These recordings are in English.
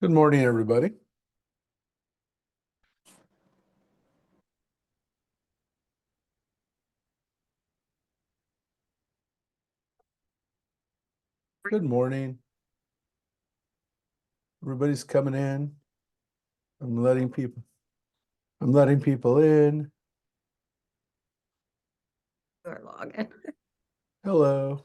Good morning, everybody. Good morning. Everybody's coming in. I'm letting people in. Or login. Hello.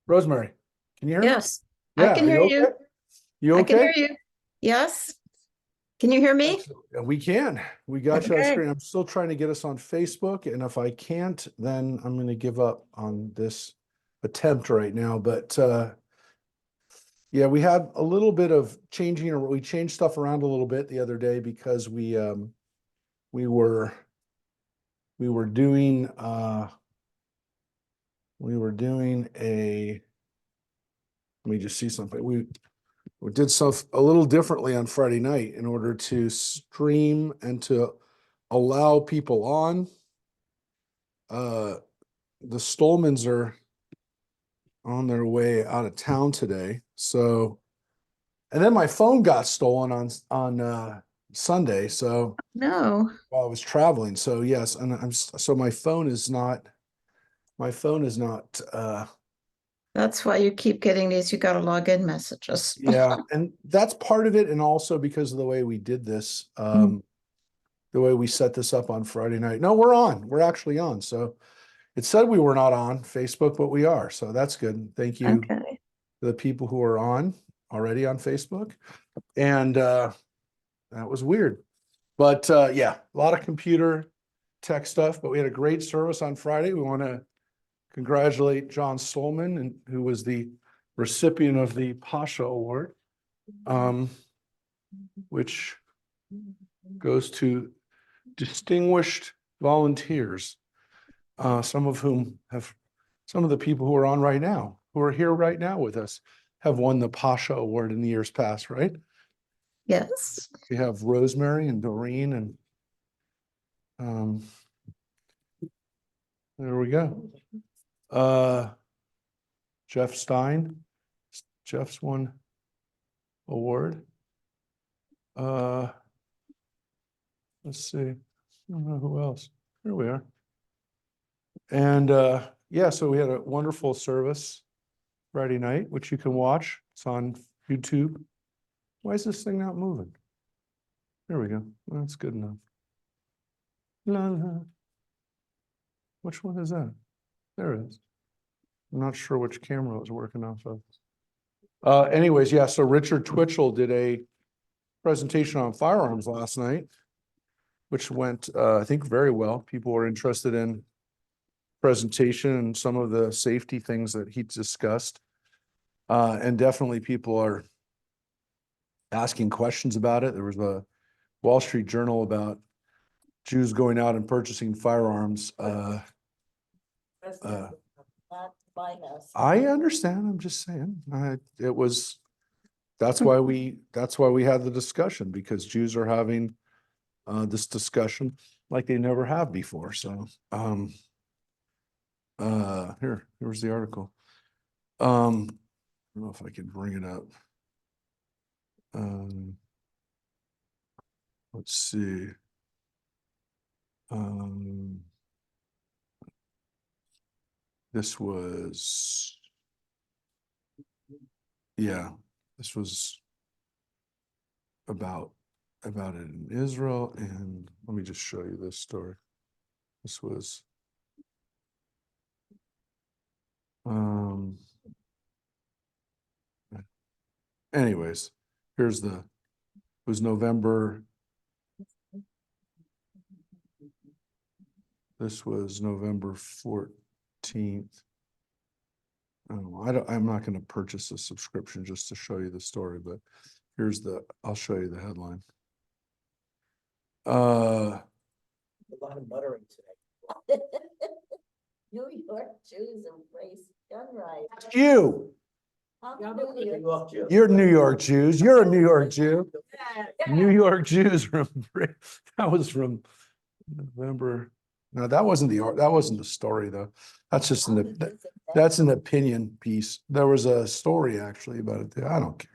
Rosemary, can you hear me? Yes, I Yeah, can are hear you you. okay? You I can okay? hear you. Yes. Can you hear me? Excellent. Yeah, we can. We got you on Okay. screen. I'm still trying to get us on Facebook, and if I can't, then I'm going to give up on this attempt right now. But yeah, we had a little bit of changing, or we changed stuff around a little bit the other day because we were we were doing a, let me just see something. We did stuff a little differently on Friday night in order to stream and to allow people on. The Stolmans are on their way out of town today. So, and then my phone got stolen on Sunday. So No, while I was traveling. So yes, and so my phone is not that's why you keep getting these. You got to log in messages. yeah, and that's part of it, and also because of the way we did this, the way we set this up on Friday night. No, we're on. We're actually on. So it said we were not on Facebook, but we are. So that's good. Thank you Okay. to the people who are on already on Facebook. And that was weird. But yeah, a lot of computer tech stuff, but we had a great service on Friday. We want to congratulate John Stolman, and who was the recipient of the Pasha Award, which goes to distinguished volunteers, some of the people who are on right now, who are here right now with us, have won the Pasha Award in the years past, right? Yes. We have Rosemary and Doreen and there we go. Jeff Stein. Jeff's won award. Let's see. I don't know who else. Here we are. And yeah, so we had a wonderful service Friday night, which you can watch. It's on YouTube. Why is this thing not moving? There we go. Well, that's good enough. La, la. Which one is that? There it is. I'm not sure which camera it was working off of. Anyways, yeah, so Richard Twitchell did a presentation on firearms last night, which went, I think, very well. People were interested in presentation and some of the safety things that he discussed. And definitely people are asking questions about it. There was a Wall Street Journal about Jews going out and purchasing firearms. I understand. I'm just saying. That's why we had the discussion, because Jews are having this discussion like they never have before. So here's the article. I don't know if I can bring it up. Let's see. This was, yeah, this was about it in Israel. And let me just show you this story. This was, anyways, it was November. This was November 14th. I'm not going to purchase a subscription just to show you the story, but I'll show you the headline. A lot of muttering today. New York Jews embrace gun rights. You, you're New York Jews. You're a New York Jew. New York Jews that was from November. No, that wasn't the story though. That's just that's an opinion piece. There was a story actually about it. I don't care.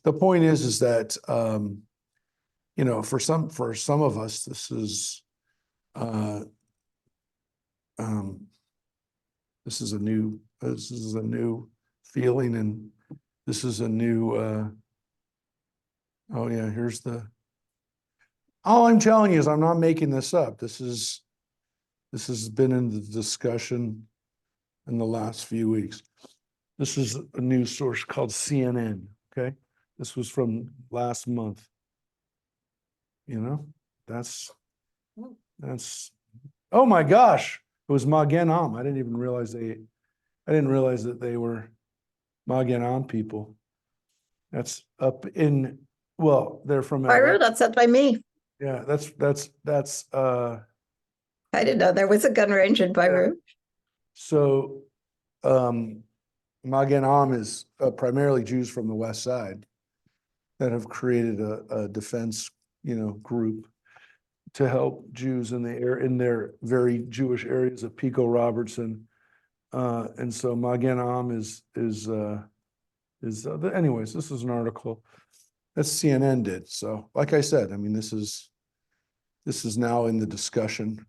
The point is that you know, for some of us, this is a new feeling, and this is a new oh yeah, all I'm telling you is I'm not making this up. This has been in the discussion in the last few weeks. This is a news source called CNN. Okay. This was from last month. You know, that's, oh my gosh, it was Magen Am. I didn't realize that they were Magen Am people. That's up in, well, they're from Byru, that's sent by me. Yeah, that's I didn't know there was a gun range in Byru. so Magen Am is primarily Jews from the West Side that have created a defense, you know, group to help Jews in their very Jewish areas of Pico Robertson, and so Magen Am is anyways. This is an article that CNN did. So, like I said, I mean, this is now in the discussion.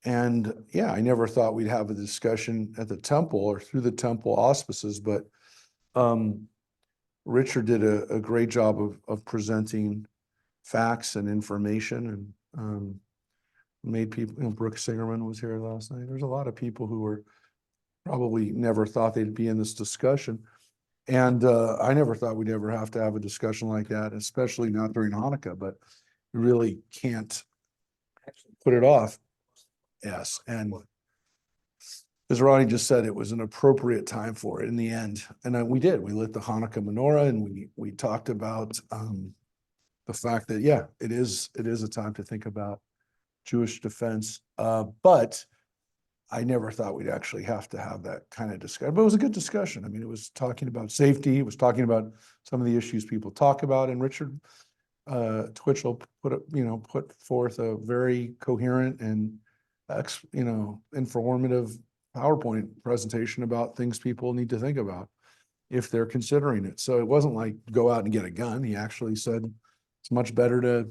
And yeah, I never thought we'd have a discussion at the temple or through the temple auspices, but Richard did a great job of presenting facts and information, and made people, you know, Brooke Singerman was here last night. There's a lot of people who were probably never thought they'd be in this discussion. And I never thought we'd ever have to have a discussion like that, especially not during Hanukkah, but you really can't put it off. Yes, and as Ronnie just said, it was an appropriate time for it in the end. And we lit the Hanukkah menorah, and we talked about the fact that, yeah, it is a time to think about Jewish defense. But I never thought we'd actually have to have that kind of discussion, but it was a good discussion. I mean, it was talking about safety, it was talking about some of the issues people talk about, and Richard Twitchell put forth a very coherent and informative PowerPoint presentation about things people need to think about if they're considering it. So it wasn't like go out and get a gun. He actually said it's much better to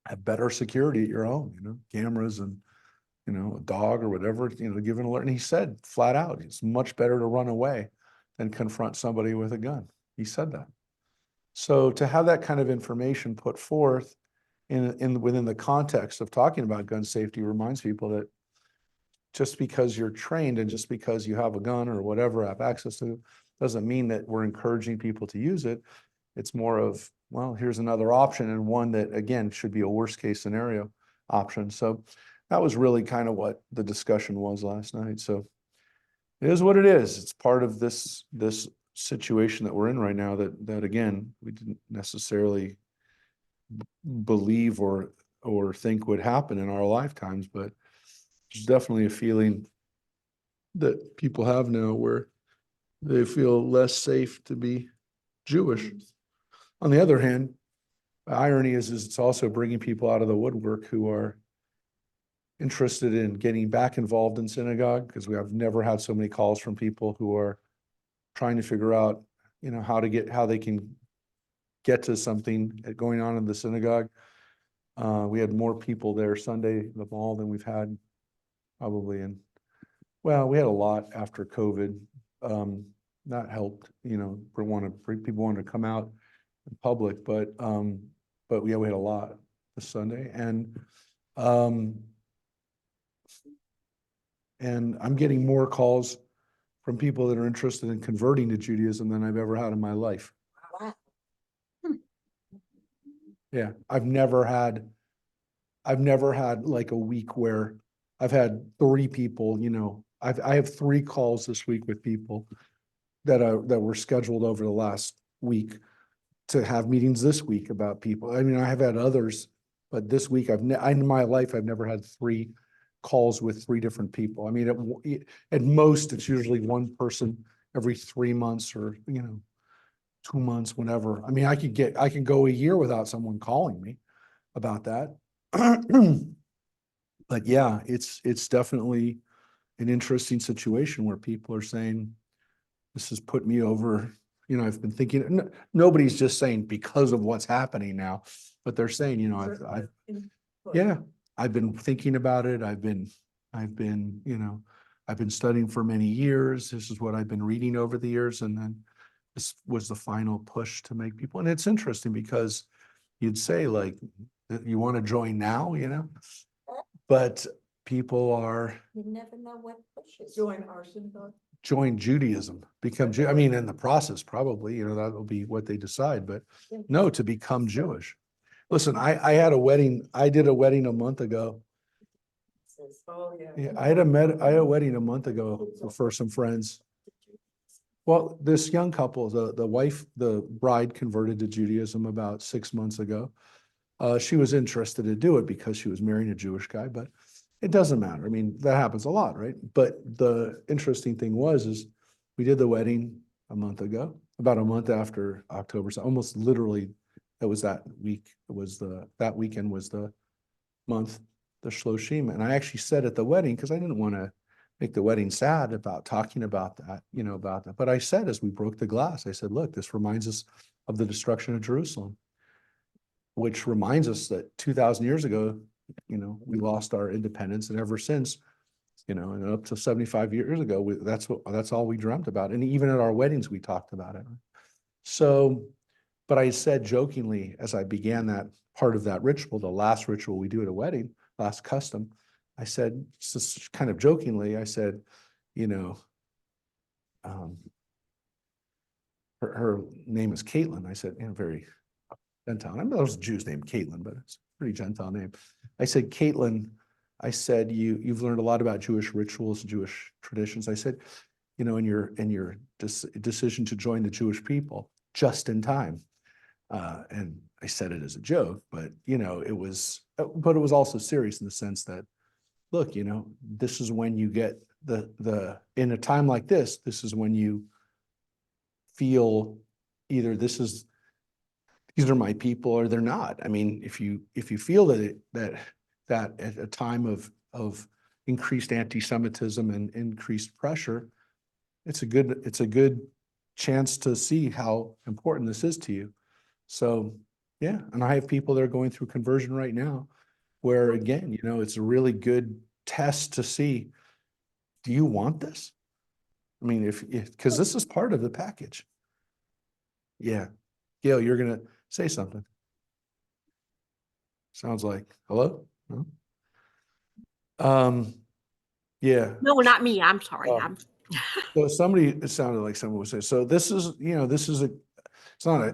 have better security at your home, cameras and a dog or whatever, give an alert. And he said flat out, it's much better to run away than confront somebody with a gun. He said that. So to have that kind of information put forth within the context of talking about gun safety reminds people that just because you're trained and just because you have a gun or whatever, have access to, doesn't mean that we're encouraging people to use it. It's more of, well, here's another option, and one that, again, should be a worst case scenario option. So that was really kind of what the discussion was last night. So it is what it is. It's part of this situation that we're in right now that again, we didn't necessarily believe or think would happen in our lifetimes, but there's definitely a feeling that people have now where they feel less safe to be Jewish. On the other hand, the irony is it's also bringing people out of the woodwork who are interested in getting back involved in synagogue, because I've never had so many calls from people who are trying to figure out, how they can get to something going on in the synagogue. We had more people there Sunday in the mall than we've had probably we had a lot after COVID. That helped, people wanted to come out in public, but we had a lot this Sunday, and I'm getting more calls from people that are interested in converting to Judaism than I've ever had in my life. Wow. Yeah, I've never had like a week where I've had 3 people, I have 3 calls this week with people that were scheduled over the last week to have meetings this week about people. I mean, I have had others, but this week in my life, I've never had 3 calls with 3 different people. I mean, at most, it's usually one person every 3 months or, 2 months, whenever. I mean, I can go a year without someone calling me about that. But yeah, it's definitely an interesting situation where people are saying, this has put me over, I've been thinking, nobody's just saying because of what's happening now, but they're saying, I've been thinking about it. I've been studying for many years. This is what I've been reading over the years. And then this was the final push to make people. And it's interesting because you'd say like, you want to join now, but people are You never know what pushes. join Judaism, in the process, probably, that'll be what they decide, but no, to become Jewish. Listen, I did a wedding a month ago. Yeah, I had a wedding a month ago for some friends. Well, this young couple, the bride converted to Judaism about 6 months ago. She was interested to do it because she was marrying a Jewish guy, but it doesn't matter. I mean, that happens a lot, right? But the interesting thing is we did the wedding a month ago, about a month after October, so almost literally, it was that week. That weekend was the month, the Shloshim. And I actually said at the wedding, because I didn't want to make the wedding sad about talking about that, about that. But I said, as we broke the glass, I said, look, this reminds us of the destruction of Jerusalem, which reminds us that 2,000 years ago, we lost our independence, and ever since, and up to 75 years ago, that's all we dreamt about. And even at our weddings, we talked about it. So, but I said jokingly, as I began that part of that ritual, the last ritual we do at a wedding, last custom, I said, just kind of jokingly, I said, her name is Caitlin. I said, very Gentile. I mean, there's a Jew's named Caitlin, but it's a pretty Gentile name. I said, Caitlin, I said, you've learned a lot about Jewish rituals, Jewish traditions. I said, in your decision to join the Jewish people just in time. And I said it as a joke, but it was also serious in the sense that, look, this is when you get in a time like this is when you feel either these are my people or they're not. I mean, if you feel that at a time of increased anti-Semitism and increased pressure, it's a good chance to see how important this is to you. So yeah, and I have people that are going through conversion right now where again, it's a really good test to see, do you want this? I mean, because this is part of the package. Yeah. Gail, you're going to say something. Sounds like, hello? No? Yeah. No, not me. I'm sorry. Oh. So it sounded like someone was saying, so this is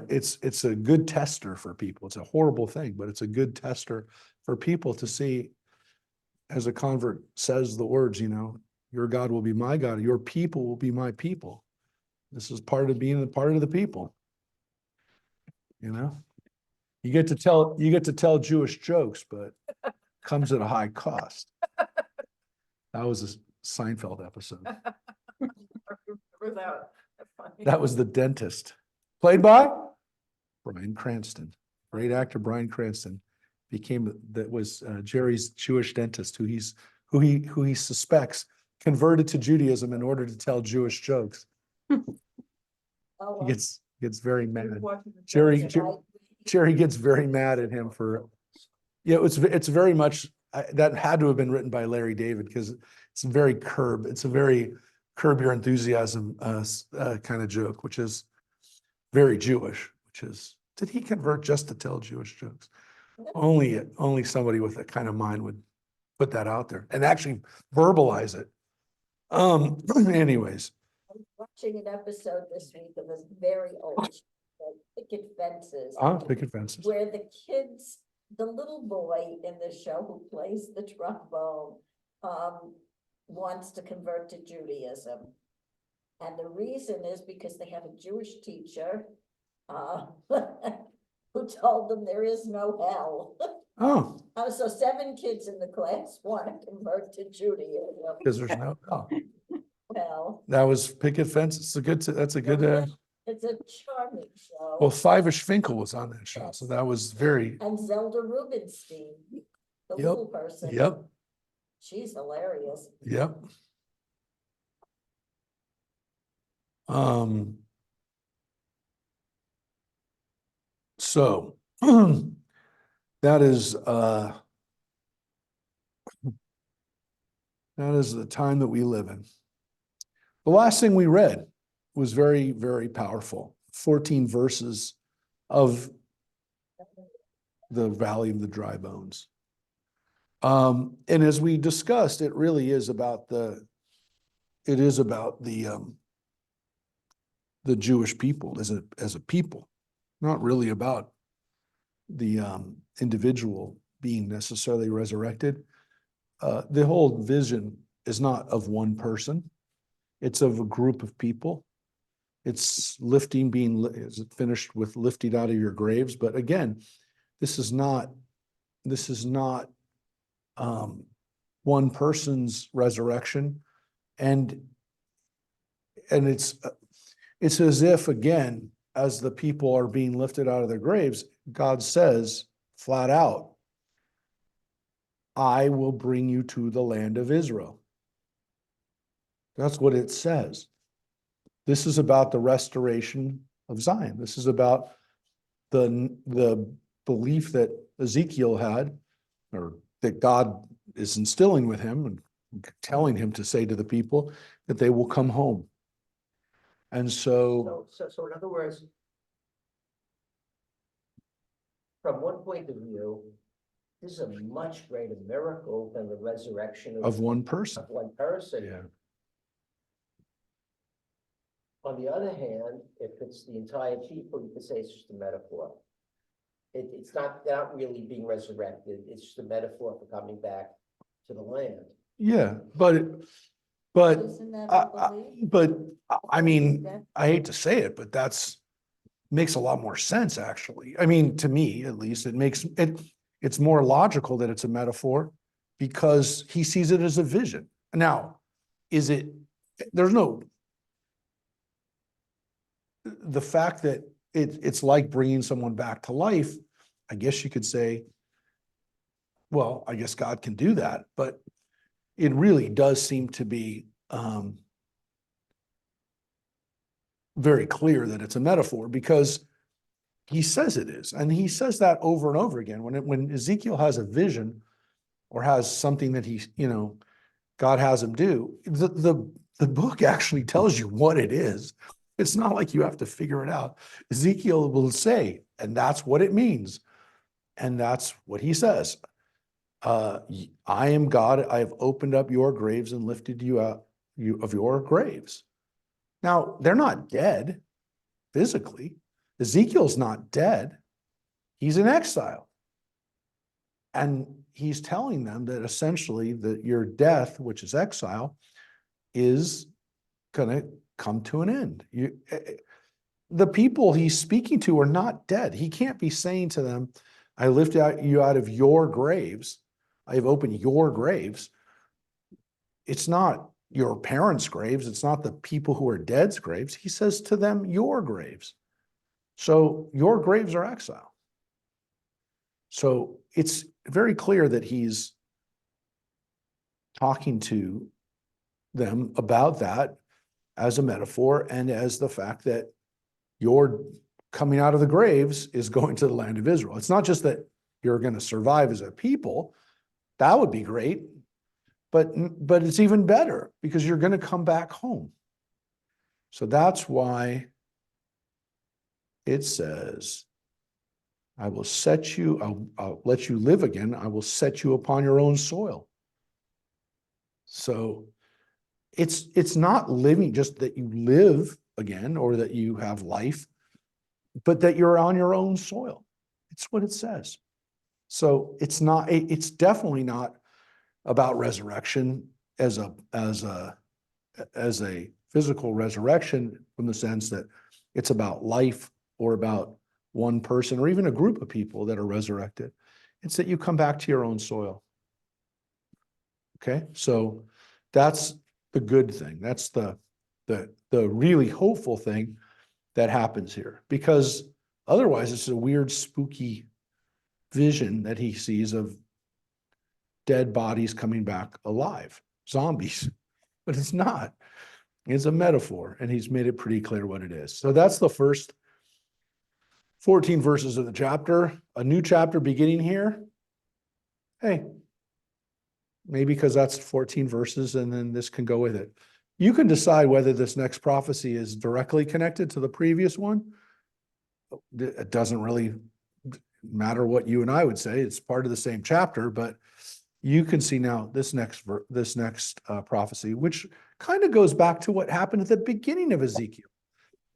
it's a good tester for people. It's a horrible thing, but it's a good tester for people to see, as a convert says the words, your God will be my God, your people will be my people. This is part of being a part of the people. You get to tell Jewish jokes, but comes at a high cost. That was a Seinfeld episode. That was the dentist, played by Bryan Cranston. Great actor Bryan Cranston was Jerry's Jewish dentist, who he suspects converted to Judaism in order to tell Jewish jokes. He gets very mad. Jerry gets very mad at him for, it's very much, that had to have been written by Larry David because it's a very curb your enthusiasm kind of joke, which is very Jewish, did he convert just to tell Jewish jokes? Only somebody with that kind of mind would put that out there and actually verbalize it. Anyways. I was watching an episode this week that was very old, like Picket Fences. Picket Fences. Where the kids, the little boy in the show who plays the trombone, wants to convert to Judaism. And the reason is because they have a Jewish teacher who told them there is no hell. Oh. So 7 kids in the class want to convert to Judaism. Because there's no hell. Well, That was Picket Fences. That's a good. it's a charming show. Well, Fivish Finkel was on that show, so that was very. And Zelda Rubinstein, the little person. Yep. She's hilarious. Yep. So that is the time that we live in. The last thing we read was very, very powerful. 14 verses of the Valley of the Dry Bones. And as we discussed, it really is about the Jewish people as a people, not really about the individual being necessarily resurrected. The whole vision is not of one person. It's of a group of people. It's is it finished with lifted out of your graves? But again, this is not one person's resurrection. And it's as if, again, as the people are being lifted out of their graves, God says flat out, I will bring you to the land of Israel. That's what it says. This is about the restoration of Zion. This is about the belief that Ezekiel had, or that God is instilling with him and telling him to say to the people that they will come home. And so in other words, from one point of view, this is a much greater miracle than the resurrection of one person. Of one person. Yeah. On the other hand, if it's the entire people, you could say it's just a metaphor. It's not, they're not really being resurrected. It's just a metaphor for coming back to the land. Yeah, but Isn't that a belief? I mean, I hate to say it, but makes a lot more sense, actually. I mean, to me, at least, it's more logical that it's a metaphor because he sees it as a vision. Now, there's no, the fact that it's like bringing someone back to life, I guess you could say, well, I guess God can do that, but it really does seem to be very clear that it's a metaphor, because he says it is, and he says that over and over again. When Ezekiel has a vision or has something that God has him do, the book actually tells you what it is. It's not like you have to figure it out. Ezekiel will say, and that's what it means. And that's what he says. I am God. I have opened up your graves and lifted you out of your graves. Now, they're not dead physically. Ezekiel's not dead. He's in exile. And he's telling them that essentially that your death, which is exile, is going to come to an end. The people he's speaking to are not dead. He can't be saying to them, I lift you out of your graves. I have opened your graves. It's not your parents' graves. It's not the people who are dead's graves. He says to them, your graves. So your graves are exile. So it's very clear that he's talking to them about that as a metaphor, and as the fact that your coming out of the graves is going to the land of Israel. It's not just that you're going to survive as a people. That would be great. But it's even better because you're going to come back home. So that's why it says, I will set you, I'll let you live again. I will set you upon your own soil. So it's not living just that you live again or that you have life, but that you're on your own soil. It's what it says. So it's definitely not about resurrection as a physical resurrection, from the sense that it's about life or about one person or even a group of people that are resurrected. It's that you come back to your own soil. Okay, so that's the good thing. That's the really hopeful thing that happens here, because otherwise it's a weird, spooky vision that he sees of dead bodies coming back alive, zombies, but it's not. It's a metaphor, and he's made it pretty clear what it is. So that's the first 14 verses of the chapter. A new chapter beginning here. Hey, maybe because that's 14 verses and then this can go with it. You can decide whether this next prophecy is directly connected to the previous one. It doesn't really matter what you and I would say. It's part of the same chapter, but you can see now this next prophecy, which kind of goes back to what happened at the beginning of Ezekiel.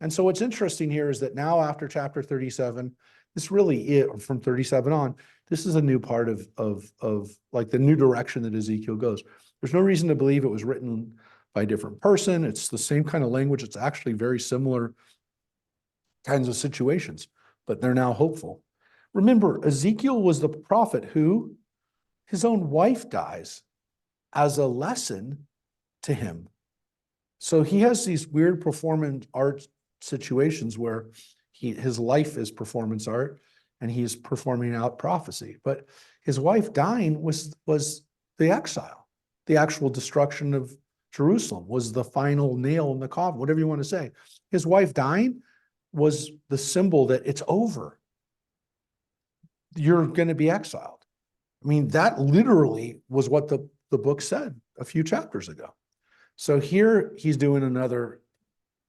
And so what's interesting here is that now after chapter 37, this really is, from 37 on, this is a new part of like the new direction that Ezekiel goes. There's no reason to believe it was written by a different person. It's the same kind of language. It's actually very similar kinds of situations, but they're now hopeful. Remember, Ezekiel was the prophet who his own wife dies as a lesson to him. So he has these weird performance art situations where his life is performance art and he's performing out prophecy. But his wife dying was the exile. The actual destruction of Jerusalem was the final nail in the coffin, whatever you want to say. His wife dying was the symbol that it's over. You're going to be exiled. I mean, that literally was what the book said a few chapters ago. So here he's doing another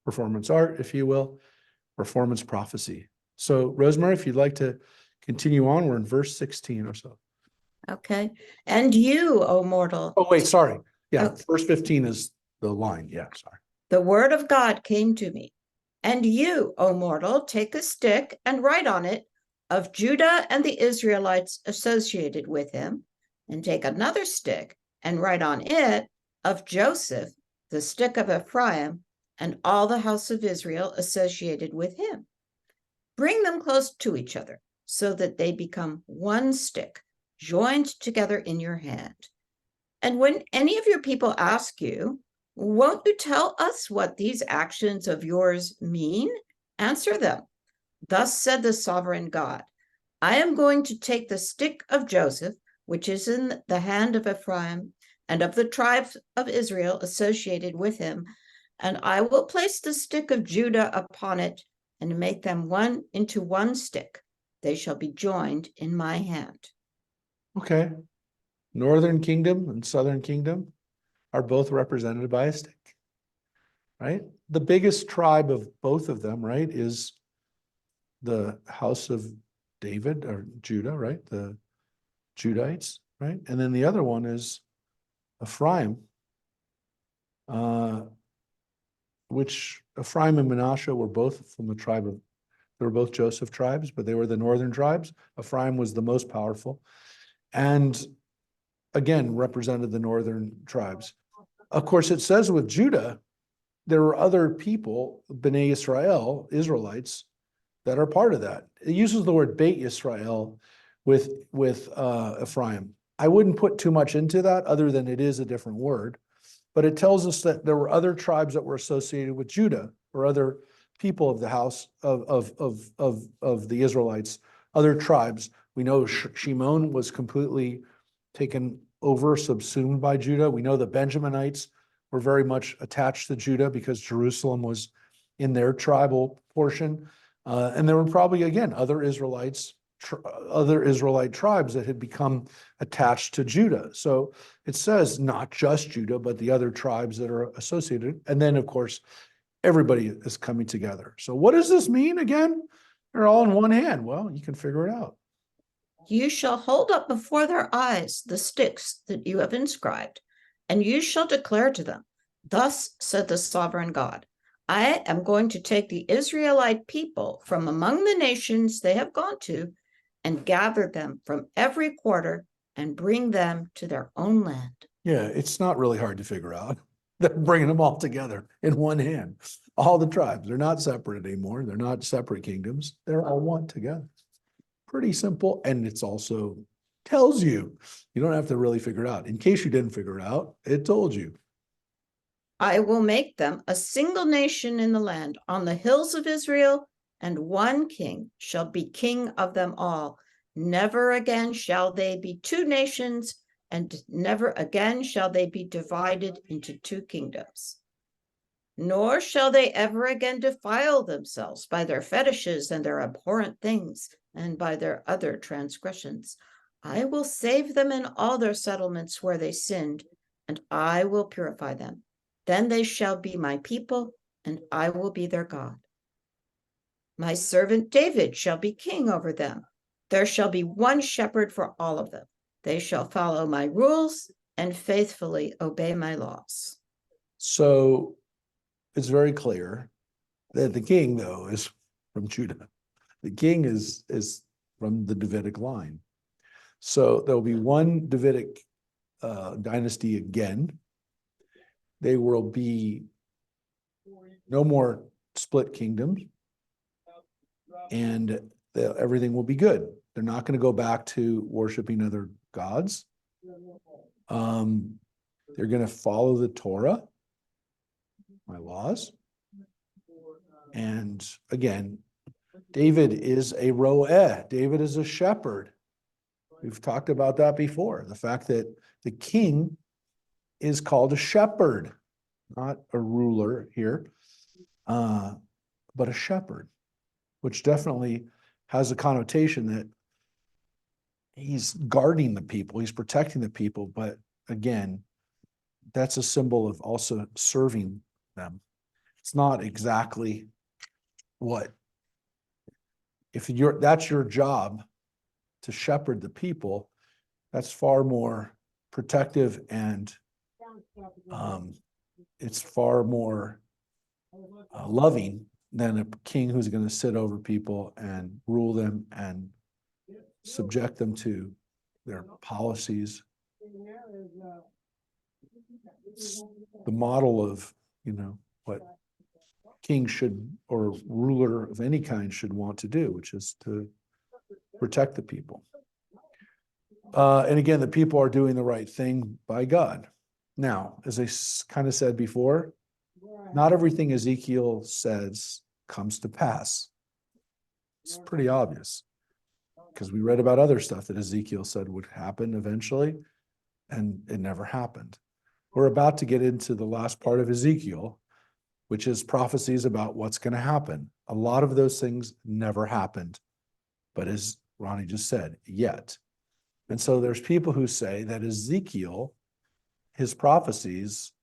performance art, if you will, performance prophecy. So Rosemary, if you'd like to continue on, we're in verse 16 or so. Okay. And you, O mortal. Oh, wait, sorry. Yeah, Oh. verse 15 is the line. Yeah, sorry. The word of God came to me. And you, O mortal, take a stick and write on it of Judah and the Israelites associated with him, and take another stick and write on it of Joseph, the stick of Ephraim, and all the house of Israel associated with him. Bring them close to each other so that they become one stick, joined together in your hand. And when any of your people ask you, won't you tell us what these actions of yours mean? Answer them. Thus said the sovereign God, I am going to take the stick of Joseph, which is in the hand of Ephraim, and of the tribes of Israel associated with him, and I will place the stick of Judah upon it and make them one into one stick. They shall be joined in my hand. Okay. Northern kingdom and southern kingdom are both represented by a stick, right? The biggest tribe of both of them, right, is the house of David or Judah, right? The Judites, right? And then the other one is Ephraim, which Ephraim and Manasseh were both from the tribe of, they were both Joseph tribes, but they were the northern tribes. Ephraim was the most powerful. And again, represented the northern tribes. Of course, it says with Judah, there were other people, Bnei Israel, Israelites, that are part of that. It uses the word Beit Yisrael with Ephraim. I wouldn't put too much into that other than it is a different word, but it tells us that there were other tribes that were associated with Judah or other people of the house of the Israelites, other tribes. We know Shimon was completely taken over, subsumed by Judah. We know the Benjaminites were very much attached to Judah because Jerusalem was in their tribal portion. And there were probably, again, other Israelite tribes that had become attached to Judah. So it says not just Judah, but the other tribes that are associated. And then, of course, everybody is coming together. So what does this mean again? They're all in one hand. Well, you can figure it out. You shall hold up before their eyes the sticks that you have inscribed, and you shall declare to them, thus said the sovereign God, I am going to take the Israelite people from among the nations they have gone to and gather them from every quarter and bring them to their own land. Yeah, it's not really hard to figure out. They're bringing them all together in one hand. All the tribes, they're not separate anymore. They're not separate kingdoms. They're all one together. Pretty simple. And it's also tells you, you don't have to really figure it out. In case you didn't figure it out, it told you. I will make them a single nation in the land on the hills of Israel, and one king shall be king of them all. Never again shall they be two nations, and never again shall they be divided into two kingdoms. Nor shall they ever again defile themselves by their fetishes and their abhorrent things, and by their other transgressions. I will save them in all their settlements where they sinned, and I will purify them. Then they shall be my people, and I will be their God. My servant David shall be king over them. There shall be one shepherd for all of them. They shall follow my rules and faithfully obey my laws. So it's very clear that the king, though, is from Judah. The king is from the Davidic line. So there'll be one Davidic dynasty again. There will be no more split kingdoms, and everything will be good. They're not going to go back to worshiping other gods. They're going to follow the Torah, my laws. And again, David is a roeh. David is a shepherd. We've talked about that before. The fact that the king is called a shepherd, not a ruler here, but a shepherd, which definitely has a connotation that he's guarding the people, he's protecting the people, but again, that's a symbol of also serving them. It's not exactly what, if that's your job to shepherd the people, that's far more protective and it's far more loving than a king who's going to sit over people and rule them and subject them to their policies. It's the model of, what king should, or ruler of any kind should want to do, which is to protect the people. And again, the people are doing the right thing by God. Now, as I kind of said before, not everything Ezekiel says comes to pass. It's pretty obvious because we read about other stuff that Ezekiel said would happen eventually, and it never happened. We're about to get into the last part of Ezekiel, which is prophecies about what's going to happen. A lot of those things never happened, but as Ronnie just said, yet. And so there's people who say that Ezekiel, his prophecies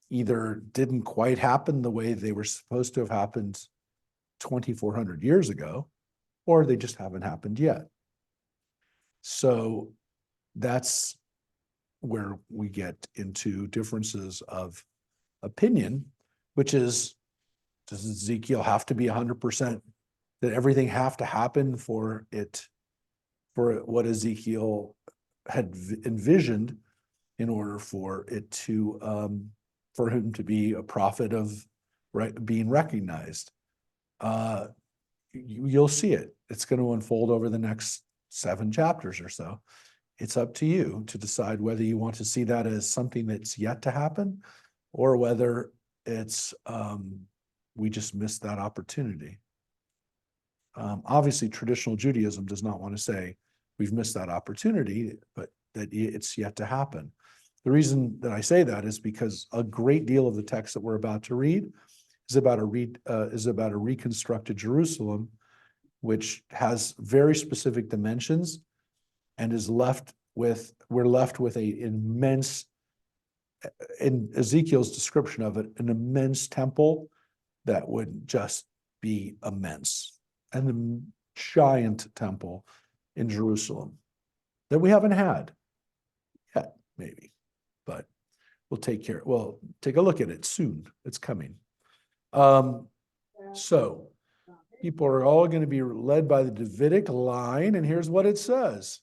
either didn't quite happen the way they were supposed to have happened 2,400 years ago, or they just haven't happened yet. So that's where we get into differences of opinion, which is, does Ezekiel have to be 100%? Did everything have to happen for what Ezekiel had envisioned in order for it to, for him to be a prophet of being recognized? You'll see it. It's going to unfold over the next 7 chapters or so. It's up to you to decide whether you want to see that as something that's yet to happen, or whether it's we just missed that opportunity. Obviously, traditional Judaism does not want to say we've missed that opportunity, but that it's yet to happen. The reason that I say that is because a great deal of the text that we're about to read is about a reconstructed Jerusalem, which has very specific dimensions and we're left with an immense, in Ezekiel's description of it, an immense temple that would just be immense, and a giant temple in Jerusalem that we haven't had yet, maybe, but we'll take a look at it soon. It's coming. So people are all going to be led by the Davidic line, and here's what it says.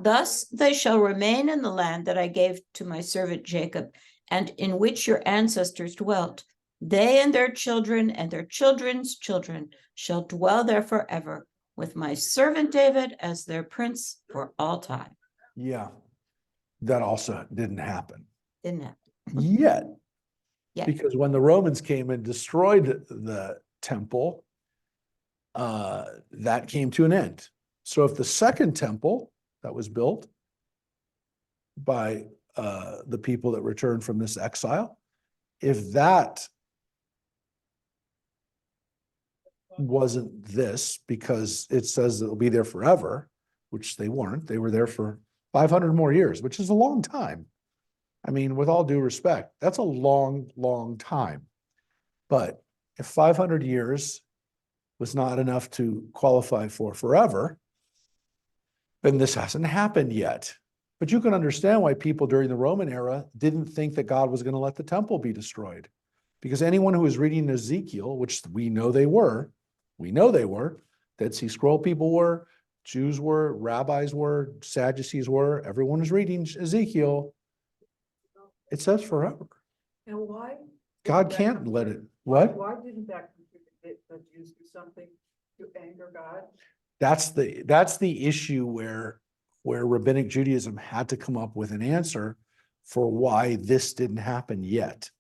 Thus they shall remain in the land that I gave to my servant Jacob, and in which your ancestors dwelt. They and their children and their children's children shall dwell there forever, with my servant David as their prince for all time. Yeah, that also didn't happen Didn't happen. yet. Yet. Because when the Romans came and destroyed the temple, that came to an end. So if the second temple that was built by the people that returned from this exile, if that wasn't this, because it says it'll be there forever, which they weren't. They were there for 500 more years, which is a long time. I mean, with all due respect, that's a long, long time. But if 500 years was not enough to qualify for forever, then this hasn't happened yet. But you can understand why people during the Roman era didn't think that God was going to let the temple be destroyed. Because anyone who was reading Ezekiel, which we know they were, Dead Sea Scroll people were, Jews were, rabbis were, Sadducees were, everyone was reading Ezekiel. It says forever. And why? God can't let it, what? Why didn't that the Jews do something to anger God? That's the issue where Rabbinic Judaism had to come up with an answer for why this didn't happen yet,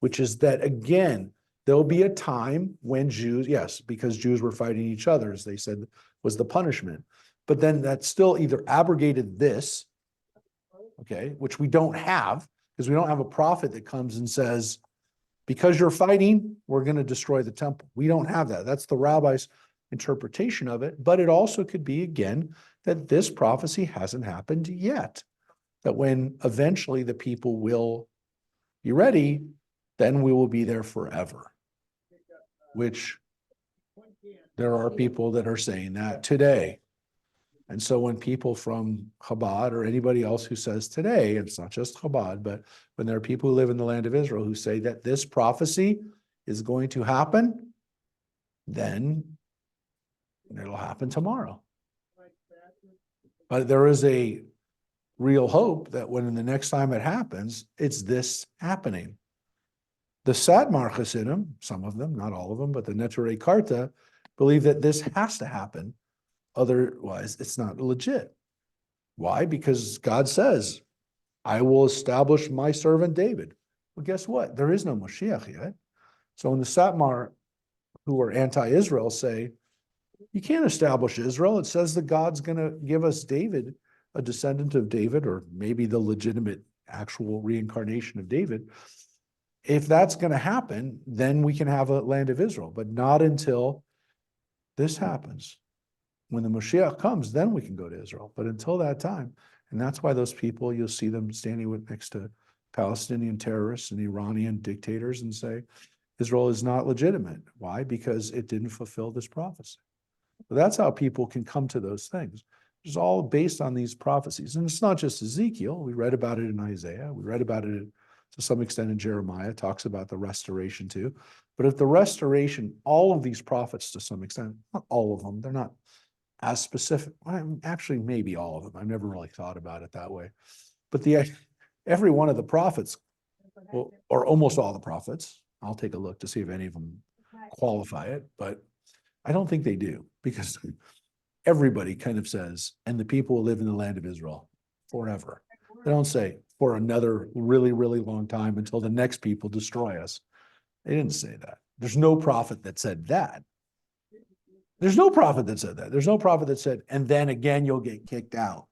which is that, again, there'll be a time when Jews, yes, because Jews were fighting each other, as they said, was the punishment. But then that still either abrogated this, okay, which we don't have, because we don't have a prophet that comes and says, because you're fighting, we're going to destroy the temple. We don't have that. That's the rabbi's interpretation of it. But it also could be, again, that this prophecy hasn't happened yet. That when eventually the people will be ready, then we will be there forever. Which there are people that are saying that today. And so when people from Chabad or anybody else who says today, it's not just Chabad, but when there are people who live in the land of Israel who say that this prophecy is going to happen, then it'll happen tomorrow. But there is a real hope that when the next time it happens, it's this happening. The Satmar Hasidim, some of them, not all of them, but the Neturei Karta, believe that this has to happen. Otherwise, it's not legit. Why? Because God says, I will establish my servant David. Well, guess what? There is no Moshiach yet. So when the Satmar, who are anti-Israel, say, you can't establish Israel. It says that God's going to give us David, a descendant of David, or maybe the legitimate actual reincarnation of David. If that's going to happen, then we can have a land of Israel, but not until this happens. When the Moshiach comes, then we can go to Israel. But until that time, and that's why those people, you'll see them standing next to Palestinian terrorists and Iranian dictators and say, Israel is not legitimate. Why? Because it didn't fulfill this prophecy. So that's how people can come to those things. It's all based on these prophecies. And it's not just Ezekiel. We read about it in Isaiah. We read about it to some extent in Jeremiah. It talks about the restoration too. But if the restoration, all of these prophets to some extent, not all of them, they're not as specific. Actually, maybe all of them. I've never really thought about it that way. But every one of the prophets, or almost all the prophets, I'll take a look to see if any of them qualify it, but I don't think they do, because everybody kind of says, and the people will live in the land of Israel forever. They don't say for another really, really long time until the next people destroy us. They didn't say that. There's no prophet that said that. There's no prophet that said that. There's no prophet that said, and then again, you'll get kicked out.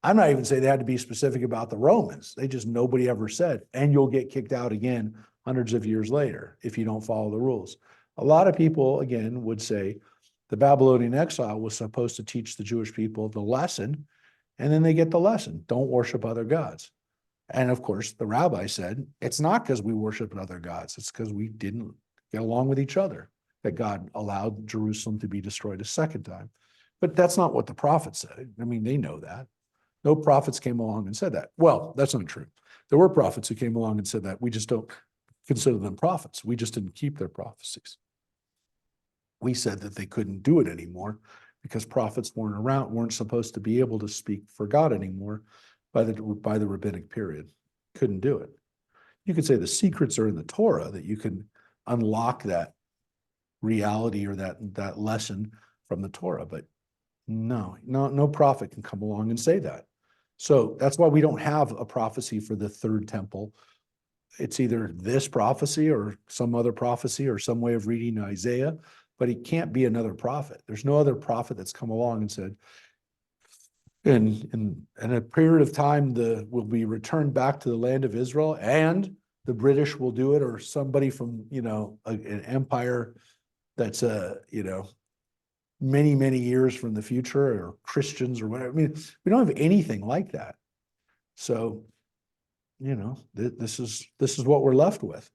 I'm not even saying they had to be specific about the Romans. They just, nobody ever said, and you'll get kicked out again hundreds of years later if you don't follow the rules. A lot of people, again, would say the Babylonian exile was supposed to teach the Jewish people the lesson, and then they get the lesson. Don't worship other gods. And of course, the rabbi said, it's not because we worship other gods. It's because we didn't get along with each other that God allowed Jerusalem to be destroyed a second time. But that's not what the prophets said. I mean, they know that. No prophets came along and said that. Well, that's not true. There were prophets who came along and said that. We just don't consider them prophets. We just didn't keep their prophecies. We said that they couldn't do it anymore because prophets weren't supposed to be able to speak for God anymore by the rabbinic period. Couldn't do it. You could say the secrets are in the Torah, that you can unlock that reality or that lesson from the Torah, but no prophet can come along and say that. So that's why we don't have a prophecy for the third temple. It's either this prophecy or some other prophecy or some way of reading Isaiah, but it can't be another prophet. There's no other prophet that's come along and said, in a period of time, will be returned back to the land of Israel, and the British will do it, or somebody from, an empire that's, many, many years from the future, or Christians or whatever. I mean, we don't have anything like that. So, this is what we're left with.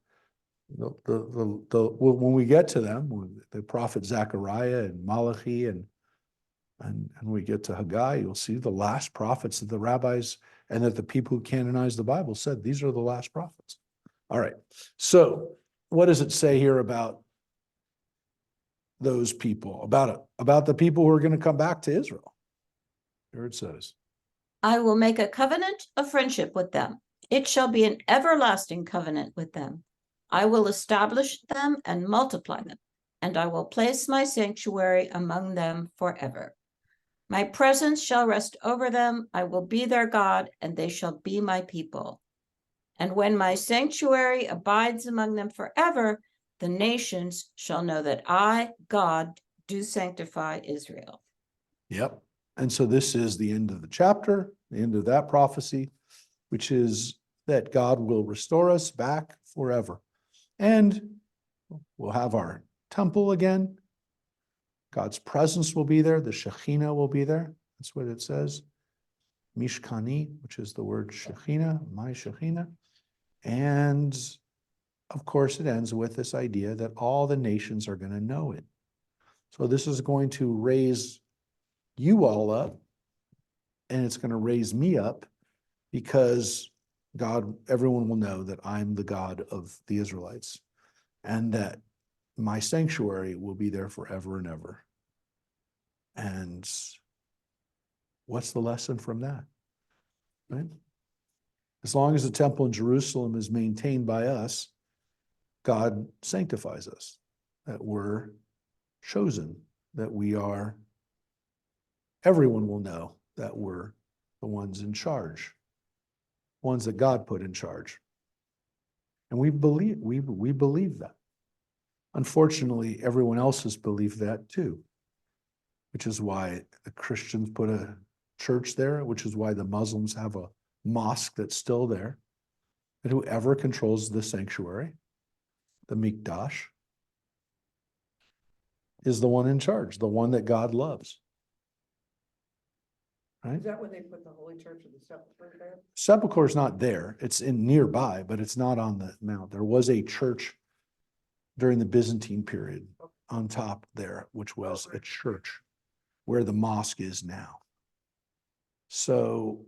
When we get to them, the prophet Zechariah and Malachi and we get to Haggai, you'll see the last prophets that the rabbis and that the people who canonized the Bible said, these are the last prophets. All right. So what does it say here about those people, about the people who are going to come back to Israel? Here it says, I will make a covenant of friendship with them. It shall be an everlasting covenant with them. I will establish them and multiply them, and I will place my sanctuary among them forever. My presence shall rest over them. I will be their God, and they shall be my people. And when my sanctuary abides among them forever, the nations shall know that I, God, do sanctify Israel. Yep. And so this is the end of the chapter, the end of that prophecy, which is that God will restore us back forever. And we'll have our temple again. God's presence will be there. The Shekhinah will be there. That's what it says. Mishkani, which is the word Shekhinah, my Shekhinah. And of course, it ends with this idea that all the nations are going to know it. So this is going to raise you all up, and it's going to raise me up, because everyone will know that I'm the God of the Israelites, and that my sanctuary will be there forever and ever. And what's the lesson from that? Right? As long as the temple in Jerusalem is maintained by us, God sanctifies us, that we're chosen, that everyone will know that were the ones in charge, ones that God put in charge. And we believe that. Unfortunately, everyone else has believed that too, which is why the Christians put a church there, which is why the Muslims have a mosque that's still there. And whoever controls the sanctuary, the Mikdash, is the one in charge, the one that God loves. Right? Is that when they put the Holy Church of the Sepulchre there? Sepulchre is not there. It's in nearby, but it's not on the mount. There was a church during the Byzantine period on top there, which was a church where the mosque is now. So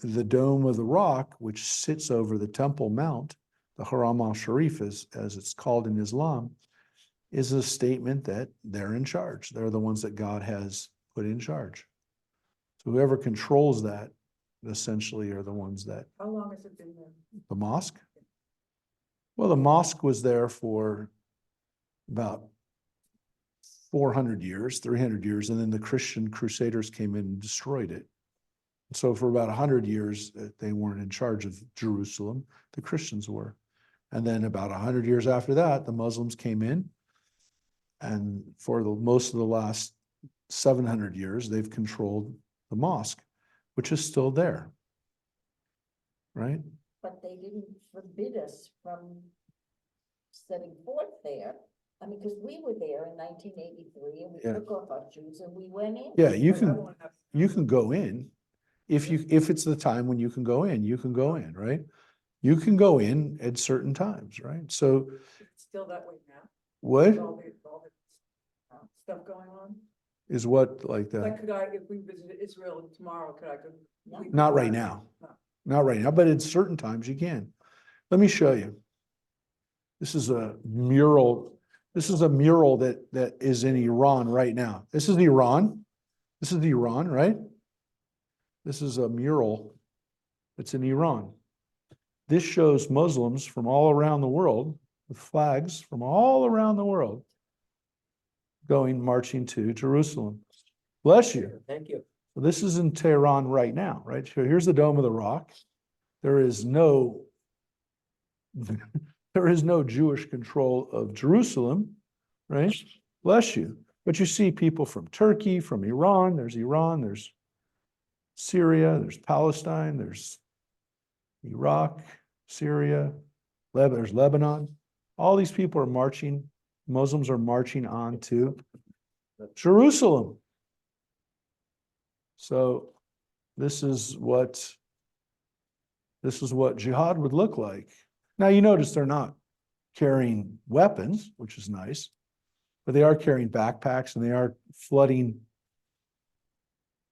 the Dome of the Rock, which sits over the Temple Mount, the Haram al-Sharif, as it's called in Islam, is a statement that they're in charge. They're the ones that God has put in charge. So whoever controls that essentially are the ones that, How long has it been there? the mosque? Well, the mosque was there for about 400 years, 300 years, and then the Christian crusaders came in and destroyed it. So for about 100 years, they weren't in charge of Jerusalem. The Christians were. And then about 100 years after that, the Muslims came in. And for most of the last 700 years, they've controlled the mosque, which is still there. Right? But they didn't forbid us from setting forth there. I mean, because we were there in 1983 and we Yeah. took off our shoes and we went in. Yeah, you But I can won't have- go in. If it's the time when you can go in, you can go in, right? You can go in at certain times, right? So It's still that way now, what with all the stuff going on. is what like Like, that? could I, if we visited Israel tomorrow, could I go? we could Not go right back? now. No. Not right now, but at certain times you can. Let me show you. This is a mural. This is a mural that is in Iran right now. This is Iran. This is Iran, right? This is a mural that's in Iran. This shows Muslims from all around the world with flags from all around the world marching to Jerusalem. Bless you. Thank you. This is in Tehran right now, right? So here's the Dome of the Rock. There is no Jewish control of Jerusalem, right? Bless you. But you see people from Turkey, from Iran, there's Syria, there's Palestine, there's Iraq, Syria, there's Lebanon. All these people are marching, Muslims are marching on to Jerusalem. So this is what jihad would look like. Now you notice they're not carrying weapons, which is nice, but they are carrying backpacks and they are flooding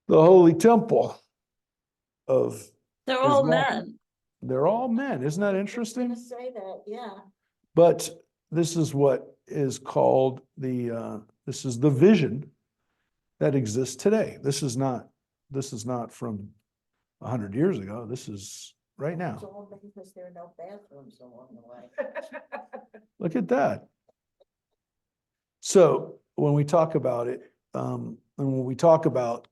the holy temple of They're all Islam. men. They're all men. Isn't that I was interesting? gonna say that, yeah. But this is what is called this is the vision that exists today. This is not from 100 years ago. This is right now. It's all because there are no bathrooms along the way. Look at that. So when we talk about it, and when we talk about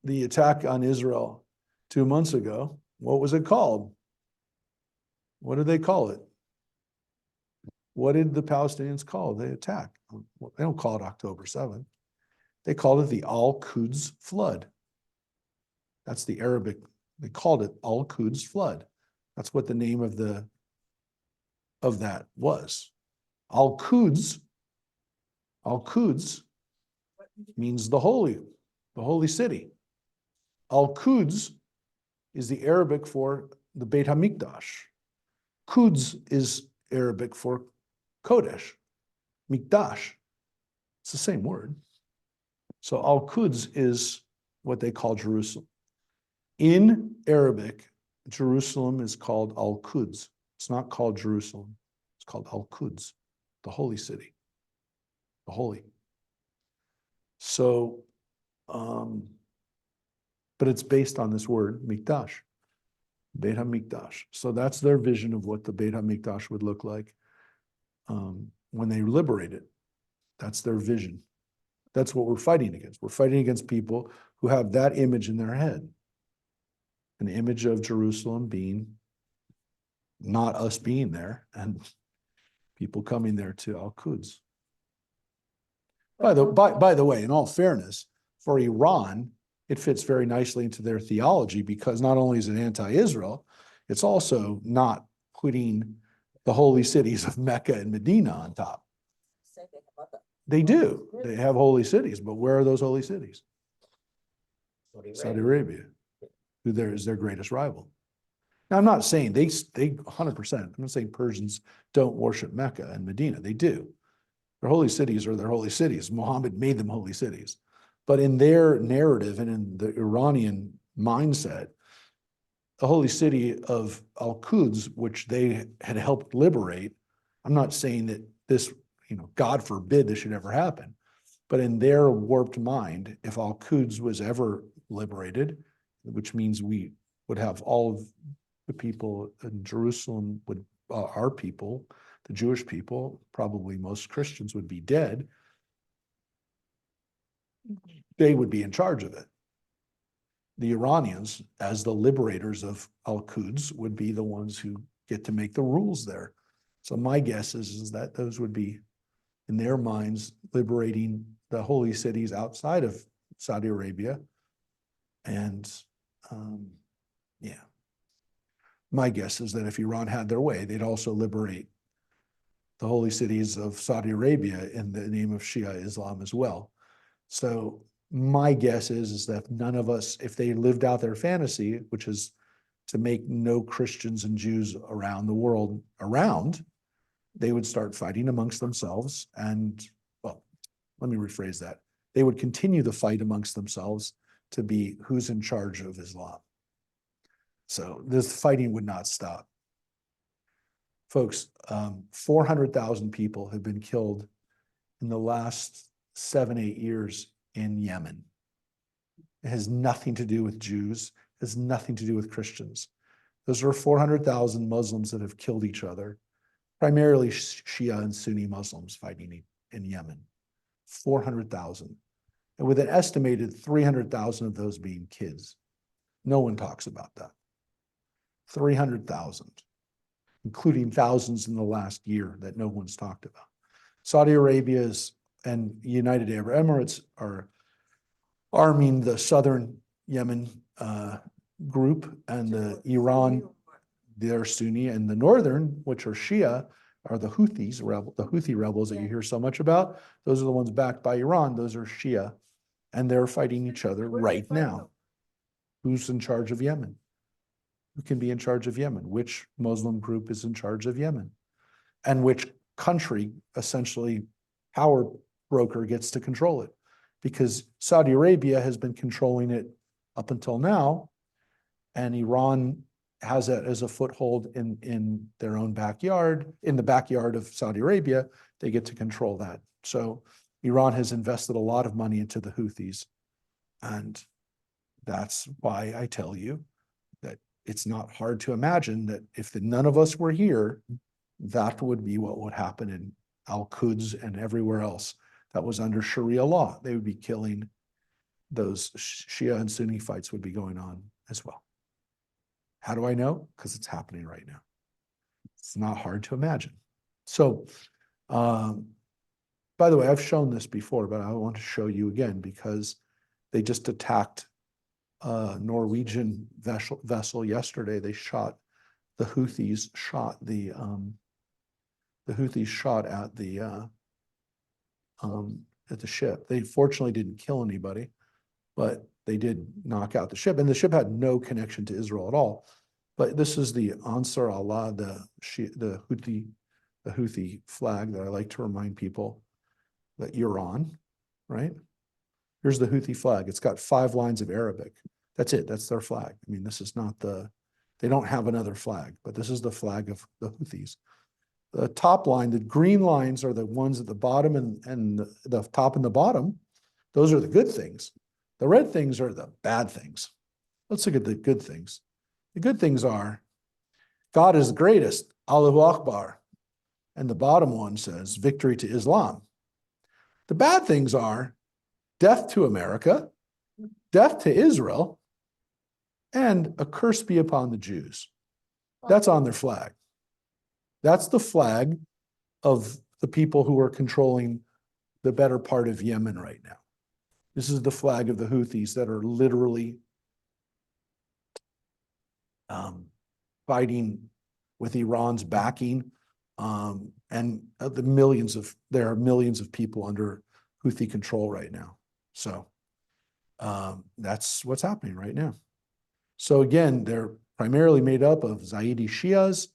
the attack on Israel 2 months ago, what was it called? What did they call it? What did the Palestinians call the attack? They don't call it October 7th. They called it the Al-Quds flood. That's the Arabic. They called it Al-Quds flood. That's what the name of that was. Al-Quds means the holy city. Al-Quds is the Arabic for the Beit HaMikdash. Quds is Arabic for Kodesh, Mikdash. It's the same word. So Al-Quds is what they call Jerusalem. In Arabic, Jerusalem is called Al-Quds. It's not called Jerusalem. It's called Al-Quds, the holy city, the holy. So, but it's based on this word, Mikdash, Beit HaMikdash. So that's their vision of what the Beit HaMikdash would look like when they liberate it. That's their vision. That's what we're fighting against. We're fighting against people who have that image in their head. An image of Jerusalem being not us being there and people coming there to Al-Quds. By the way, in all fairness, for Iran, it fits very nicely into their theology because not only is it anti-Israel, it's also not putting the holy cities of Mecca and Medina on top. Say they have other- They do. They have holy cities, but where are those holy cities? Saudi Arabia, who there is their greatest rival. Now, I'm not saying they 100%, I'm not saying Persians don't worship Mecca and Medina. They do. Their holy cities are their holy cities. Muhammad made them holy cities. But in their narrative and in the Iranian mindset, the holy city of Al-Quds, which they had helped liberate, I'm not saying that this, God forbid this should ever happen. But in their warped mind, if Al-Quds was ever liberated, which means we would have all of the people in Jerusalem would, our people, the Jewish people, probably most Christians would be dead. They would be in charge of it. The Iranians, as the liberators of Al-Quds, would be the ones who get to make the rules there. So my guess is that those would be, in their minds, liberating the holy cities outside of Saudi Arabia. And yeah, my guess is that if Iran had their way, they'd also liberate the holy cities of Saudi Arabia in the name of Shia Islam as well. So my guess is that none of us, if they lived out their fantasy, which is to make no Christians and Jews around the world around, they would start fighting amongst themselves. And, well, let me rephrase that. They would continue the fight amongst themselves to be who's in charge of Islam. So this fighting would not stop. Folks, 400,000 people have been killed in the last 7-8 years in Yemen. It has nothing to do with Jews, it has nothing to do with Christians. Those are 400,000 Muslims that have killed each other, primarily Shia and Sunni Muslims fighting in Yemen. 400,000. And with an estimated 300,000 of those being kids. No one talks about that. 300,000, including thousands in the last year that no one's talked about. Saudi Arabia's and United Arab Emirates are arming the southern Yemen group, and the Iran, they're Sunni, and the northern, which are Shia, are the Houthis, the Houthi rebels that you hear so much about. Those are the ones backed by Iran. Those are Shia, and they're fighting each other right now. Who's in charge of Yemen? Who can be in charge of Yemen? Which Muslim group is in charge of Yemen? And which country, essentially, power broker gets to control it? Because Saudi Arabia has been controlling it up until now, and Iran has it as a foothold in their own backyard. In the backyard of Saudi Arabia, they get to control that. So Iran has invested a lot of money into the Houthis. And that's why I tell you that it's not hard to imagine that if none of us were here, that would be what would happen in Al-Quds and everywhere else that was under Sharia law. They would be killing those Shia and Sunni fights would be going on as well. How do I know? Because it's happening right now. It's not hard to imagine. So, by the way, I've shown this before, but I want to show you again because they just attacked a Norwegian vessel yesterday. They shot, the Houthis shot the Houthis shot at the ship. They fortunately didn't kill anybody, but they did knock out the ship, and the ship had no connection to Israel at all. But this is the Ansar Allah, the Houthi flag that I like to remind people that you're on, right? Here's the Houthi flag. It's got 5 lines of Arabic. That's it. That's their flag. I mean, this is not they don't have another flag, but this is the flag of the Houthis. The top line, the green lines are the ones at the bottom, and the top and the bottom. Those are the good things. The red things are the bad things. Let's look at the good things. The good things are, God is the greatest, Allahu Akbar. And the bottom one says, victory to Islam. The bad things are, death to America, death to Israel, and a curse be upon the Jews. That's on their flag. That's the flag of the people who are controlling the better part of Yemen right now. This is the flag of the Houthis that are literally fighting with Iran's backing, and there are millions of people under Houthi control right now. So that's what's happening right now. So again, they're primarily made up of Zaidi Shias,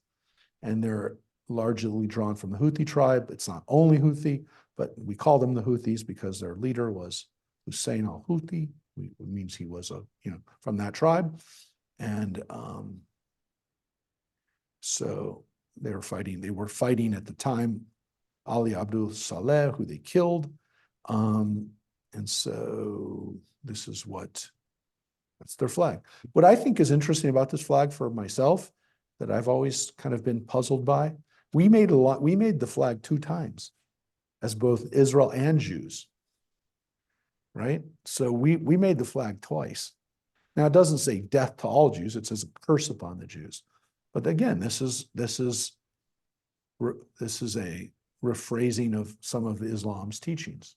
and they're largely drawn from the Houthi tribe. It's not only Houthi, but we call them the Houthis because their leader was Hussein al-Houthi, which means he was from that tribe. And so they were fighting at the time Ali Abdul Saleh, who they killed. And so that's their flag. What I think is interesting about this flag for myself, that I've always kind of been puzzled by, we made the flag 2 times as both Israel and Jews, right? So we made the flag twice. Now, it doesn't say death to all Jews, it says a curse upon the Jews. But again, this is a rephrasing of some of Islam's teachings.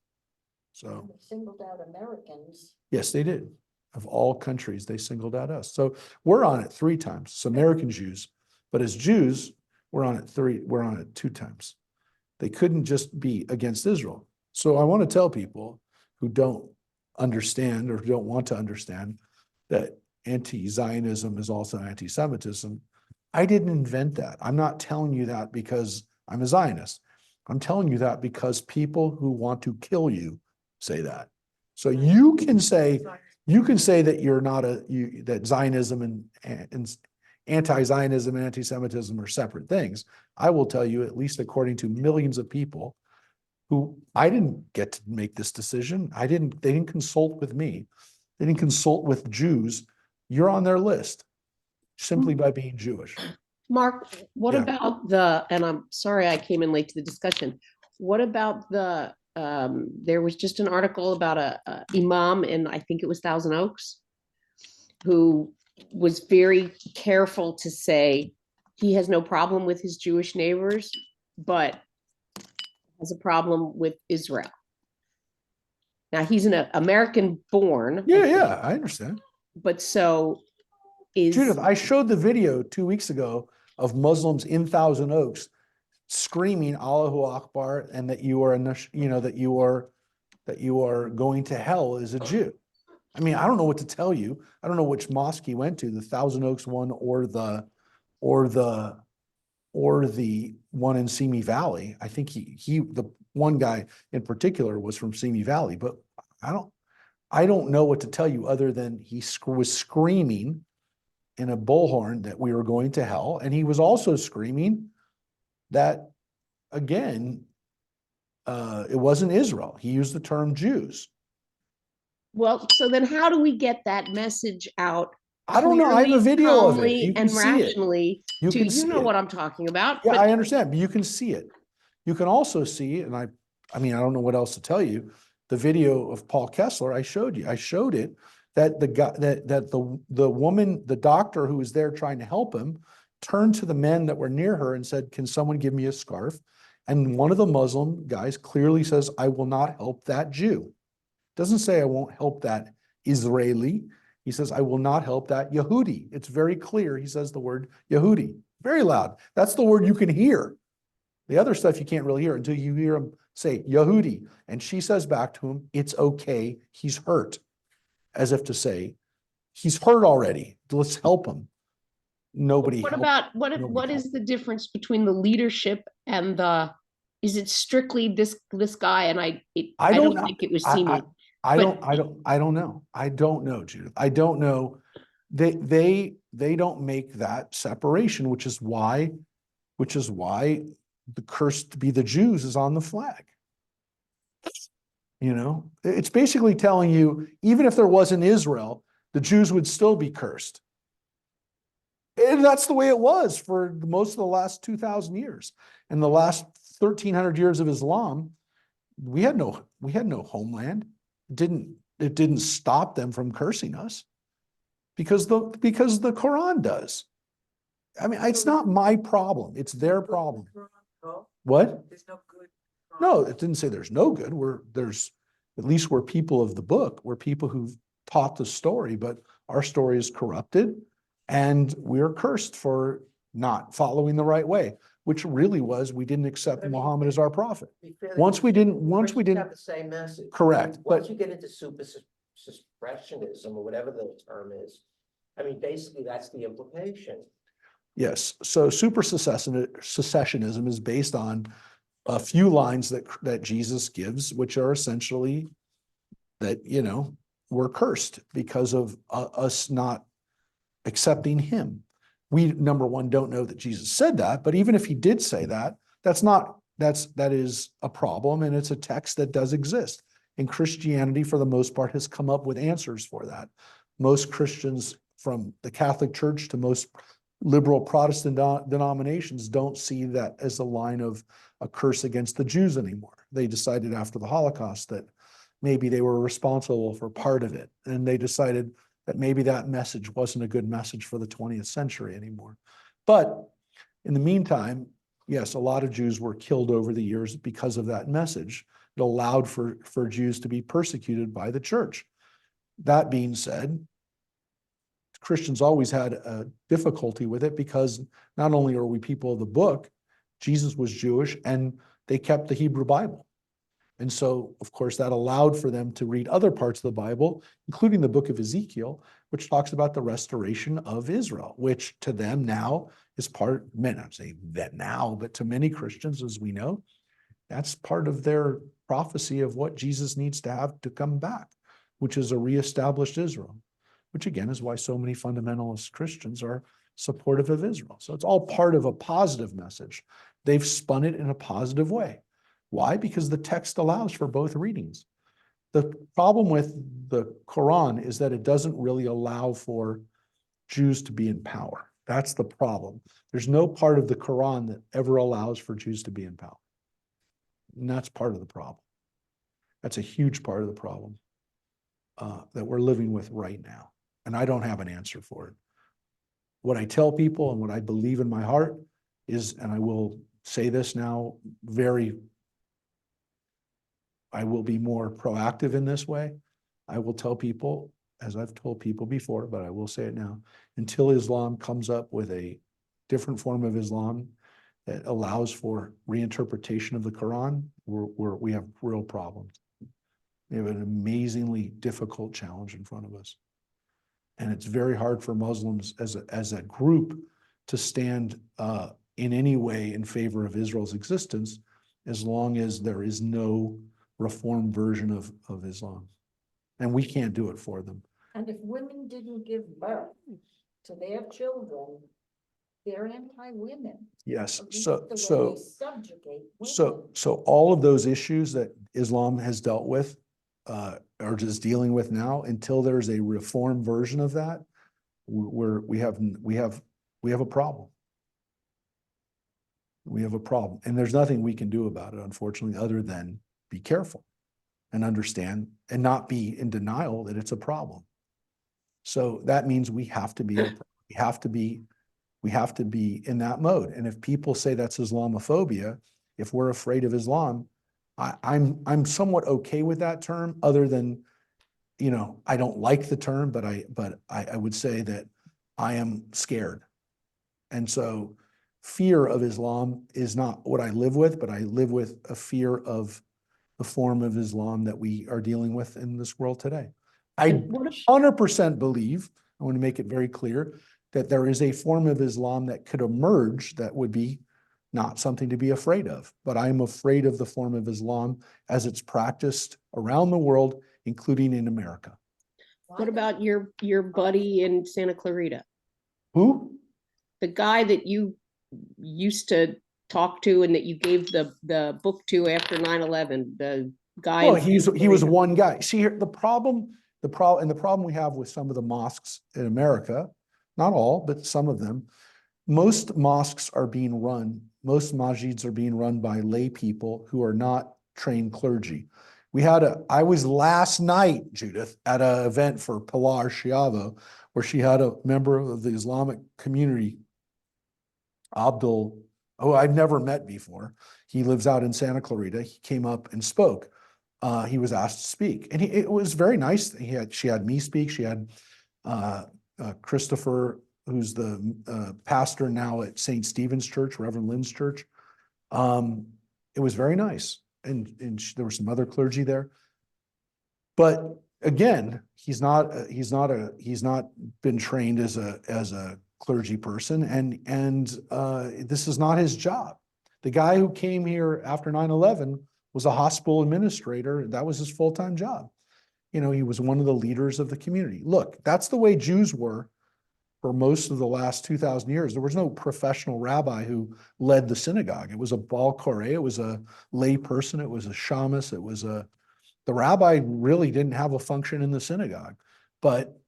So They singled out Americans. yes, they did. Of all countries, they singled out us. So we're on it 3 times. It's American Jews, but as Jews, we're on it 2 times. They couldn't just be against Israel. So I want to tell people who don't understand or don't want to understand that anti-Zionism is also anti-Semitism. I didn't invent that. I'm not telling you that because I'm a Zionist. I'm telling you that because people who want to kill you say that. So you can say that you're not that Zionism and anti-Zionism and anti-Semitism are separate things. I will tell you, at least according to millions of people who I didn't get to make this decision. They didn't consult with me. They didn't consult with Jews. You're on their list simply by being Jewish. Mark, what Yeah. about and I'm sorry I came in late to the discussion. What about there was just an article about a imam in, I think it was Thousand Oaks, who was very careful to say he has no problem with his Jewish neighbors, but has a problem with Israel. Now, he's an American born. Yeah, I understand. But so is Judith, I showed the video 2 weeks ago of Muslims in Thousand Oaks screaming Allahu Akbar, and that you are that you are going to hell as a Jew. I mean, I don't know what to tell you. I don't know which mosque he went to, the Thousand Oaks one or the one in Simi Valley. I think the one guy in particular was from Simi Valley, but I don't know what to tell you other than he was screaming in a bullhorn that we were going to hell. And he was also screaming that, again, it wasn't Israel. He used the term Jews. well, so then how do we get that message out? I don't know. I have a clearly, video of it. calmly, You can and see it. rationally You to can see it. what I'm talking about. Yeah, but I understand, but you can see it. You can also see, and I mean, I don't know what else to tell you. The video of Paul Kessler, I showed you. I showed it that the guy, that the woman, the doctor who was there trying to help him, turned to the men that were near her and said, "Can someone give me a scarf?" And one of the Muslim guys clearly says, "I will not help that Jew." Doesn't say I won't help that Israeli. He says, "I will not help that Yehudi." It's very clear. He says the word Yehudi very loud. That's the word you can hear. The other stuff you can't really hear until you hear him say Yehudi. And she says back to him, "It's okay. He's hurt." As if to say, he's hurt already. Let's help him. Nobody what helped. about nobody what is helped. the difference between the leadership and is it strictly this guy? And I don't know. think it was I Simi. don't know. I don't know, Judith. I don't know. They don't make that separation, which is why the curse to be the Jews is on the flag. You know, it's basically telling you, even if there wasn't Israel, the Jews would still be cursed. And that's the way it was for most of the last 2,000 years. In the last 1,300 years of Islam, we had no homeland. it didn't stop them from cursing us because the Quran does. I mean, it's not my problem. It's their problem. No, What? there's no good. No, it didn't say there's no good. At least we're people of the book. We're people who've taught the story, but our story is corrupted and we're cursed for not following the right way, which really was, we didn't accept But I mean, Muhammad as our prophet. Be fair, Once we didn't have the same message. correct, Once but you get into suppressionism or whatever the term is, I mean, basically that's the implication. yes, so super secessionism is based on a few lines that Jesus gives, which are essentially that, we're cursed because of us not accepting him. We, number one, don't know that Jesus said that, but even if he did say that, that is a problem, and it's a text that does exist. And Christianity, for the most part, has come up with answers for that. Most Christians, from the Catholic Church to most liberal Protestant denominations, don't see that as a line of a curse against the Jews anymore. They decided after the Holocaust that maybe they were responsible for part of it, and they decided that maybe that message wasn't a good message for the 20th century anymore. But in the meantime, yes, a lot of Jews were killed over the years because of that message. It allowed for Jews to be persecuted by the church. That being said, Christians always had a difficulty with it because not only are we people of the book, Jesus was Jewish and they kept the Hebrew Bible. And so, of course, that allowed for them to read other parts of the Bible, including the book of Ezekiel, which talks about the restoration of Israel, which to them now is part, I'm saying that now, but to many Christians, as we know, that's part of their prophecy of what Jesus needs to have to come back, which is a reestablished Israel, which again is why so many fundamentalist Christians are supportive of Israel. So it's all part of a positive message. They've spun it in a positive way. Why? Because the text allows for both readings. The problem with the Quran is that it doesn't really allow for Jews to be in power. That's the problem. There's no part of the Quran that ever allows for Jews to be in power. And that's part of the problem. That's a huge part of the problem that we're living with right now. And I don't have an answer for it. What I tell people and what I believe in my heart is, and I will say this now I will be more proactive in this way. I will tell people, as I've told people before, but I will say it now, until Islam comes up with a different form of Islam that allows for reinterpretation of the Quran, we have real problems. We have an amazingly difficult challenge in front of us. And it's very hard for Muslims as a group to stand in any way in favor of Israel's existence as long as there is no reformed version of Islam. And we can't do it for them. And if women didn't give birth to their children, they're anti-women. Yes, At least the way they subjugate women. so all of those issues that Islam has dealt with are just dealing with now, until there's a reformed version of that, we have a problem. We have a problem, and there's nothing we can do about it, unfortunately, other than be careful and understand and not be in denial that it's a problem. So that means we have to be in that mode. And if people say that's Islamophobia, if we're afraid of Islam, I'm somewhat okay with that term, other than, I don't like the term, but I would say that I am scared. And so fear of Islam is not what I live with, but I live with a fear of the form of Islam that we are dealing with in this world today. I 100% believe, I want to make it very clear, that there is a form of Islam that could emerge that would be not something to be afraid of. But I'm afraid of the form of Islam as it's practiced around the world, including in America. What about your buddy in Santa Clarita? Who? The guy that you used to talk to and that you gave the book to after 9/11, the guy. Well, he was one guy. See here, the problem we have with some of the mosques in America, not all, but some of them, most mosques are being run, most masjids are being run by lay people who are not trained clergy. I was last night, Judith, at an event for Pilar Shiavo, where she had a member of the Islamic community, Abdul, who I've never met before. He lives out in Santa Clarita. He came up and spoke. He was asked to speak, and it was very nice. She had me speak. She had Christopher, who's the pastor now at St. Stephen's Church, Reverend Lynn's church. It was very nice, and there was some other clergy there. But again, he's not been trained as a clergy person, and this is not his job. The guy who came here after 9/11 was a hospital administrator. That was his full-time job. You know, he was one of the leaders of the community. Look, that's the way Jews were for most of the last 2,000 years. There was no professional rabbi who led the synagogue. It was a Baal Koreh, it was a lay person, it was a shamus, the rabbi really didn't have a function in the synagogue. But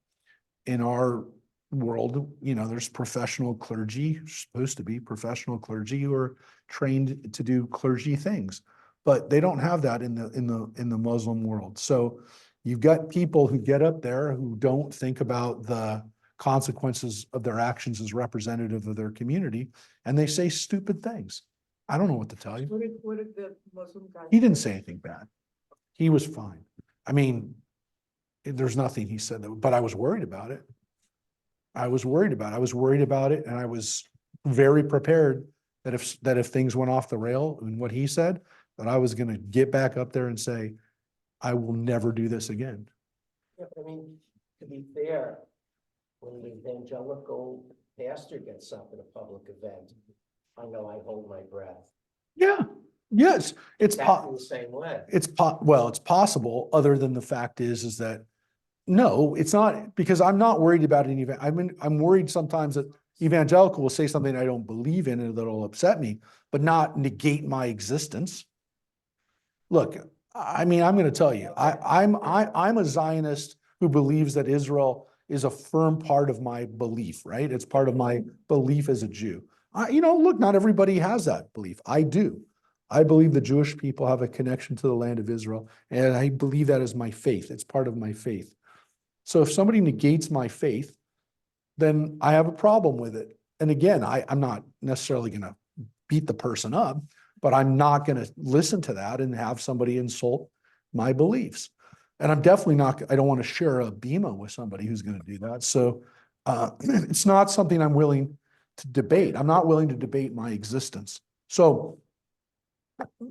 in our world, you know, there's professional clergy, supposed to be professional clergy, who are trained to do clergy things, but they don't have that in the Muslim world. So you've got people who get up there who don't think about the consequences of their actions as representative of their community, and they say stupid things. I don't know what to tell you. What did the Muslim guy? He didn't say anything bad. He was fine. I mean, there's nothing he said but I was worried about it. I was worried about it, and I was very prepared that if things went off the rail and what he said, that I was going to get back up there and say, I will never do this again. Yeah, I mean, to be fair, when the evangelical pastor gets up at a public event, I know I hold my breath. Yeah. Yes. It's Exactly the same way. it's possible, other than the fact is that no, it's not, because I'm not worried about any event. I'm worried sometimes that evangelical will say something I don't believe in and that'll upset me, but not negate my existence. Look, I mean, I'm going to tell you, I'm a Zionist who believes that Israel is a firm part of my belief, right? It's part of my belief as a Jew. Look, not everybody has that belief. I do. I believe the Jewish people have a connection to the land of Israel, and I believe that is my faith. It's part of my faith. So if somebody negates my faith, then I have a problem with it. And again, I'm not necessarily going to beat the person up, but I'm not going to listen to that and have somebody insult my beliefs. And I'm definitely not, I don't want to share a bima with somebody who's going to do that. So it's not something I'm willing to debate. I'm not willing to debate my existence. So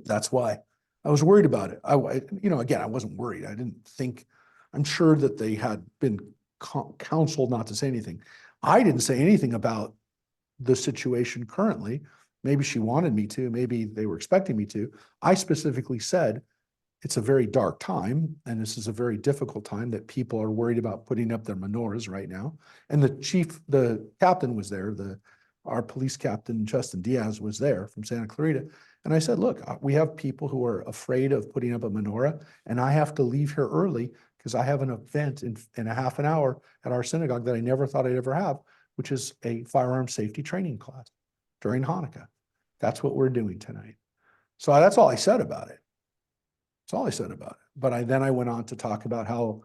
that's why I was worried about it. Again, I wasn't worried. I didn't think, I'm sure that they had been counseled not to say anything. I didn't say anything about the situation currently. Maybe she wanted me to, maybe they were expecting me to. I specifically said, it's a very dark time, and this is a very difficult time that people are worried about putting up their menorahs right now. And the captain was there, our police captain, Justin Diaz, was there from Santa Clarita. And I said, look, we have people who are afraid of putting up a menorah, and I have to leave here early because I have an event in a half an hour at our synagogue that I never thought I'd ever have, which is a firearm safety training class during Hanukkah. That's what we're doing tonight. So that's all I said about it. That's all I said about it. But then I went on to talk about how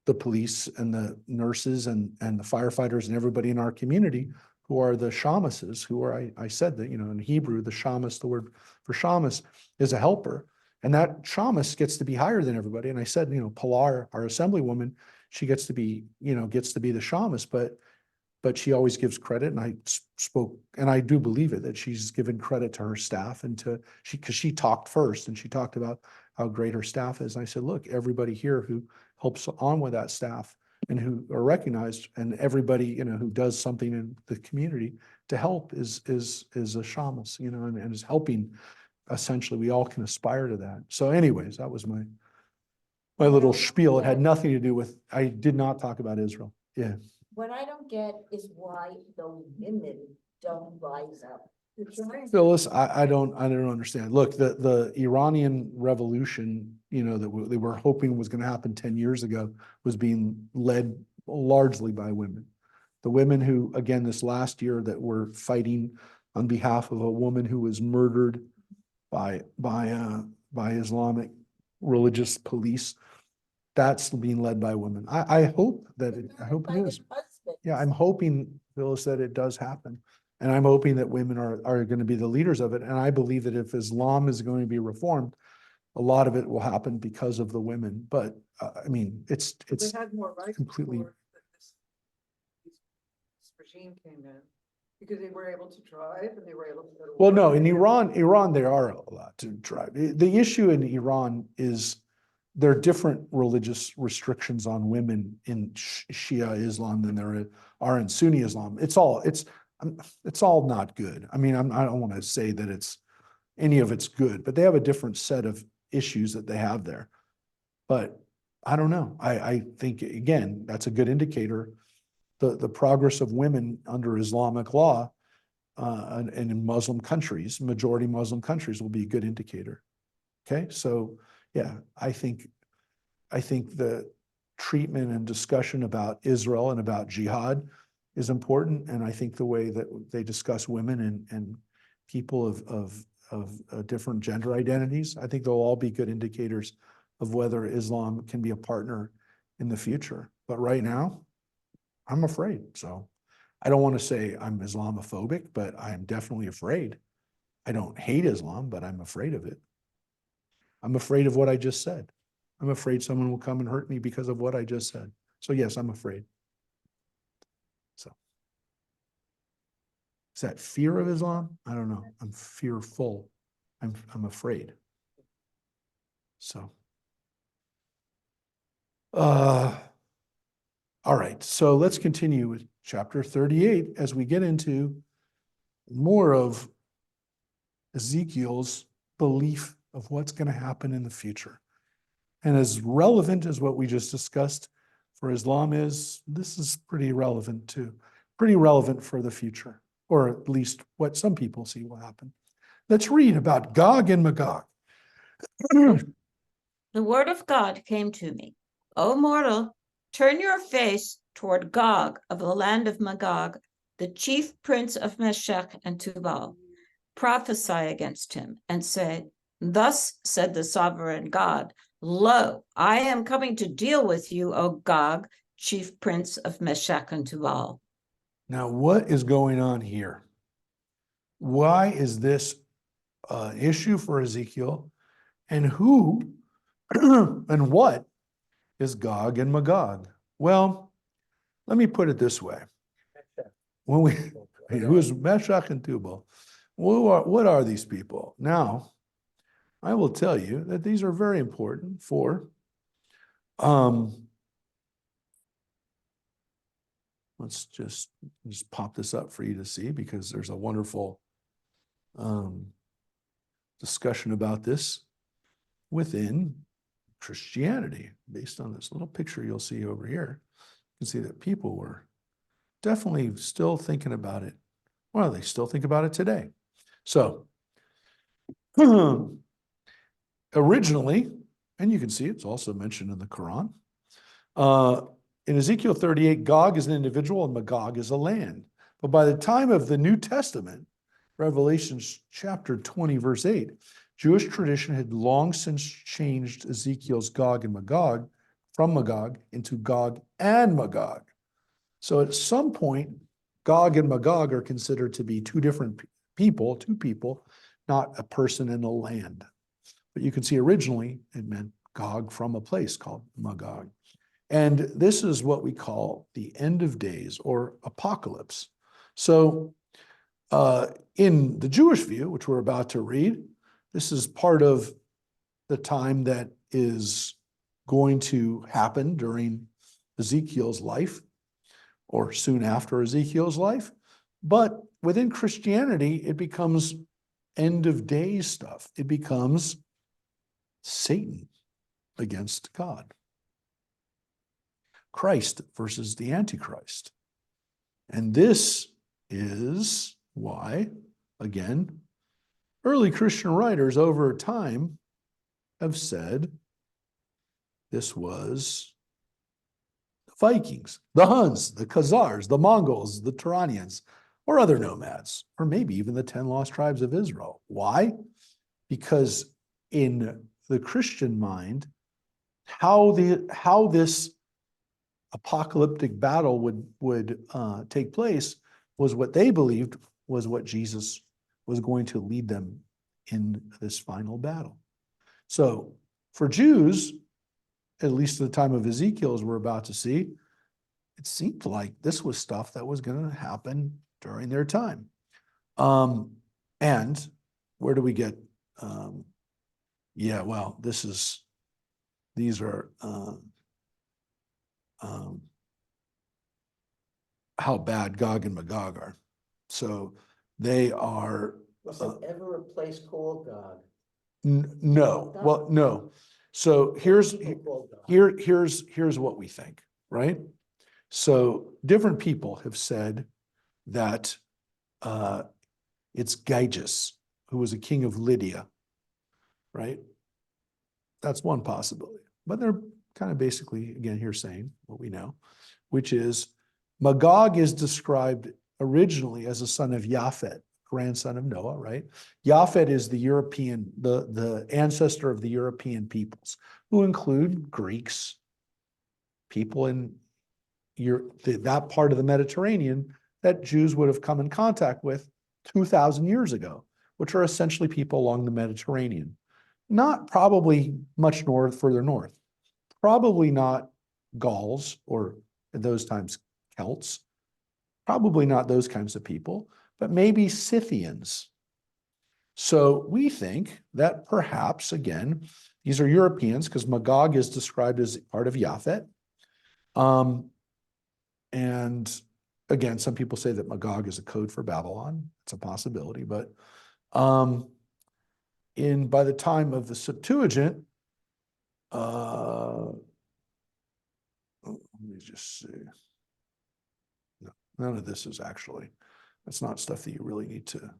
the police and the nurses and the firefighters and everybody in our community who are the shamases, who are, I said that, in Hebrew, the shamus, the word for shamus is a helper. And that shamus gets to be higher than everybody. And I said, Pilar, our assemblywoman, she gets to be the shamus, but she always gives credit. And I spoke, and I do believe it, that she's given credit to her staff and because she talked first, and she talked about how great her staff is. And I said, look, everybody here who helps on with that staff and who are recognized, and everybody, who does something in the community to help is a shamus, and is helping. Essentially, we all can aspire to that. So anyways, that was my little spiel. It had nothing to do with, I did not talk about Israel. Yeah. What I don't get is why the women don't rise up. Phyllis, I don't understand. Look, the Iranian revolution, that they were hoping was going to happen 10 years ago, was being led largely by women. The women who, again, this last year, that were fighting on behalf of a woman who was murdered by Islamic religious police, that's being led by women. I hope that it, I hope By it the is. husbands. Yeah, I'm hoping, Phyllis, that it does happen. And I'm hoping that women are going to be the leaders of it. And I believe that if Islam is going to be reformed, a lot of it will happen because of the women. But I mean, They it's had more rights completely- before this regime came in, because they were able to drive and they were able to go to well, work. no, in Iran, they are allowed to drive. The issue in Iran is there are different religious restrictions on women in Shia Islam than there are in Sunni Islam. It's all not good. I mean, I don't want to say that it's any of it's good, but they have a different set of issues that they have there. But I don't know. I think, again, that's a good indicator. The progress of women under Islamic law and in Muslim countries, majority Muslim countries, will be a good indicator. Okay, so yeah, I think the treatment and discussion about Israel and about jihad is important, and I think the way that they discuss women and people of different gender identities, I think they'll all be good indicators of whether Islam can be a partner in the future. But right now, I'm afraid. So I don't want to say I'm Islamophobic, but I'm definitely afraid. I don't hate Islam, but I'm afraid of it. I'm afraid of what I just said. I'm afraid someone will come and hurt me because of what I just said. So yes, I'm afraid. So is that fear of Islam? I don't know. I'm fearful. I'm afraid. So all right, so let's continue with chapter 38 as we get into more of Ezekiel's belief of what's going to happen in the future. And as relevant as what we just discussed for Islam is, this is pretty relevant too. Pretty relevant for the future, or at least what some people see will happen. Let's read about Gog and Magog. The word of God came to me. O mortal, turn your face toward Gog of the land of Magog, the chief prince of Meshech and Tubal. Prophesy against him and say, thus said the sovereign God, lo, I am coming to deal with you, O Gog, chief prince of Meshech and Tubal. Now, what is going on here? Why is this an issue for Ezekiel? And who and what is Gog and Magog? Well, let me put it this way. When who is Meshach and Tubal? What are these people? Now, I will tell you that these are very important for let's just pop this up for you to see, because there's a wonderful discussion about this within Christianity based on this little picture you'll see over here. You can see that people were definitely still thinking about it. Well, they still think about it today. So originally, and you can see it's also mentioned in the Quran, in Ezekiel 38, Gog is an individual and Magog is a land. But by the time of the New Testament, Revelation chapter 20, verse 8, Jewish tradition had long since changed Ezekiel's Gog and Magog from Magog into Gog and Magog. So at some point, Gog and Magog are considered to be two different people, not a person and a land. But you can see originally it meant Gog from a place called Magog. And this is what we call the end of days or apocalypse. So in the Jewish view, which we're about to read, this is part of the time that is going to happen during Ezekiel's life or soon after Ezekiel's life. But within Christianity, it becomes end of days stuff. It becomes Satan against God. Christ versus the Antichrist. And this is why, again, early Christian writers over time have said this was the Vikings, the Huns, the Khazars, the Mongols, the Turanians, or other nomads, or maybe even the 10 lost tribes of Israel. Why? Because in the Christian mind, how this apocalyptic battle would take place was what they believed was what Jesus was going to lead them in this final battle. So for Jews, at least at the time of Ezekiel, as we're about to see, it seemed like this was stuff that was going to happen during their time. And where do we get? Yeah, well, these are how bad Gog and Magog are. So they are. Was there ever a place called God? No, well, no. So here's what we think, right? So different people have said that it's Gyges, who was a king of Lydia, right? That's one possibility. But they're kind of basically, again, here saying what we know, which is Magog is described originally as a son of Japhet, grandson of Noah, right? Japhet is the European, the ancestor of the European peoples, who include Greeks, people in that part of the Mediterranean that Jews would have come in contact with 2,000 years ago, which are essentially people along the Mediterranean. Not probably much further north. Probably not Gauls or at those times Celts. Probably not those kinds of people, but maybe Scythians. So we think that perhaps, again, these are Europeans because Magog is described as part of Japhet. And again, some people say that Magog is a code for Babylon. It's a possibility, but by the time of the Septuagint, let me just see. No, none of this is actually, that's not stuff that you really need to.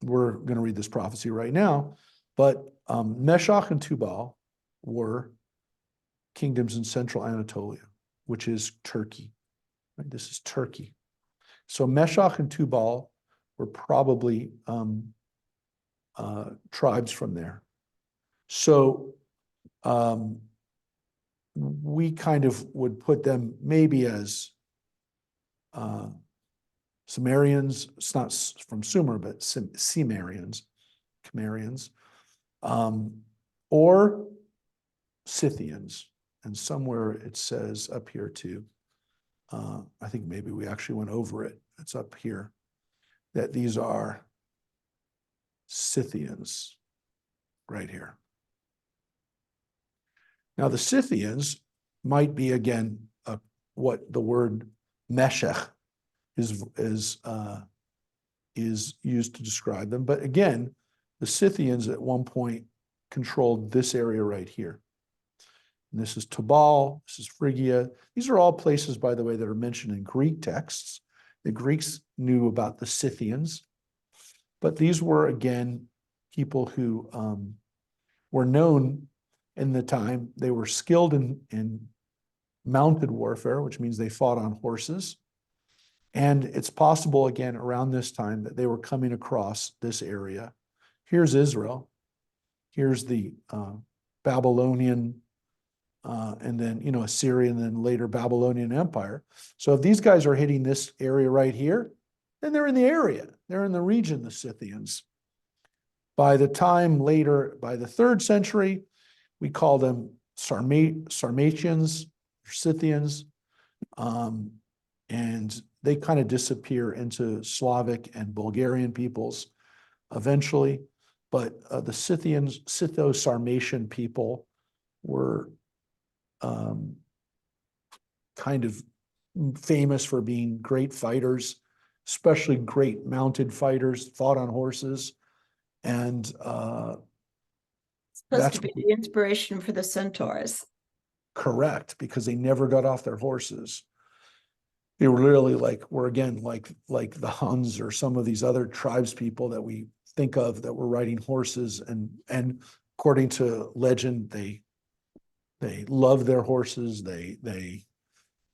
We're going to read this prophecy right now, but Meshach and Tubal were kingdoms in central Anatolia, which is Turkey. Right? This is Turkey. So Meshach and Tubal were probably tribes from there. So we kind of would put them maybe as Sumerians. It's not from Sumer, but Cimmerians, or Scythians. And somewhere it says up here too, I think maybe we actually went over it. It's up here that these are Scythians right here. Now the Scythians might be again what the word Meshech is used to describe them. But again, the Scythians at one point controlled this area right here. And this is Tubal, this is Phrygia. These are all places, by the way, that are mentioned in Greek texts. The Greeks knew about the Scythians, but these were, again, people who were known in the time. They were skilled in mounted warfare, which means they fought on horses. And it's possible, again, around this time that they were coming across this area. Here's Israel. Here's the Babylonian, and then, Assyrian, and then later Babylonian Empire. So if these guys are hitting this area right here, then they're in the area. They're in the region, the Scythians. By the time later, by the 3rd century, we call them Sarmatians, Scythians, and they kind of disappear into Slavic and Bulgarian peoples eventually. But the Scythians, Scytho-Sarmatian people were kind of famous for being great fighters, especially great mounted fighters, fought on horses. And Supposed that's to be the inspiration for the centaurs. correct, because they never got off their horses. They were literally like the Huns or some of these other tribes people that we think of that were riding horses, and according to legend, they loved their horses. They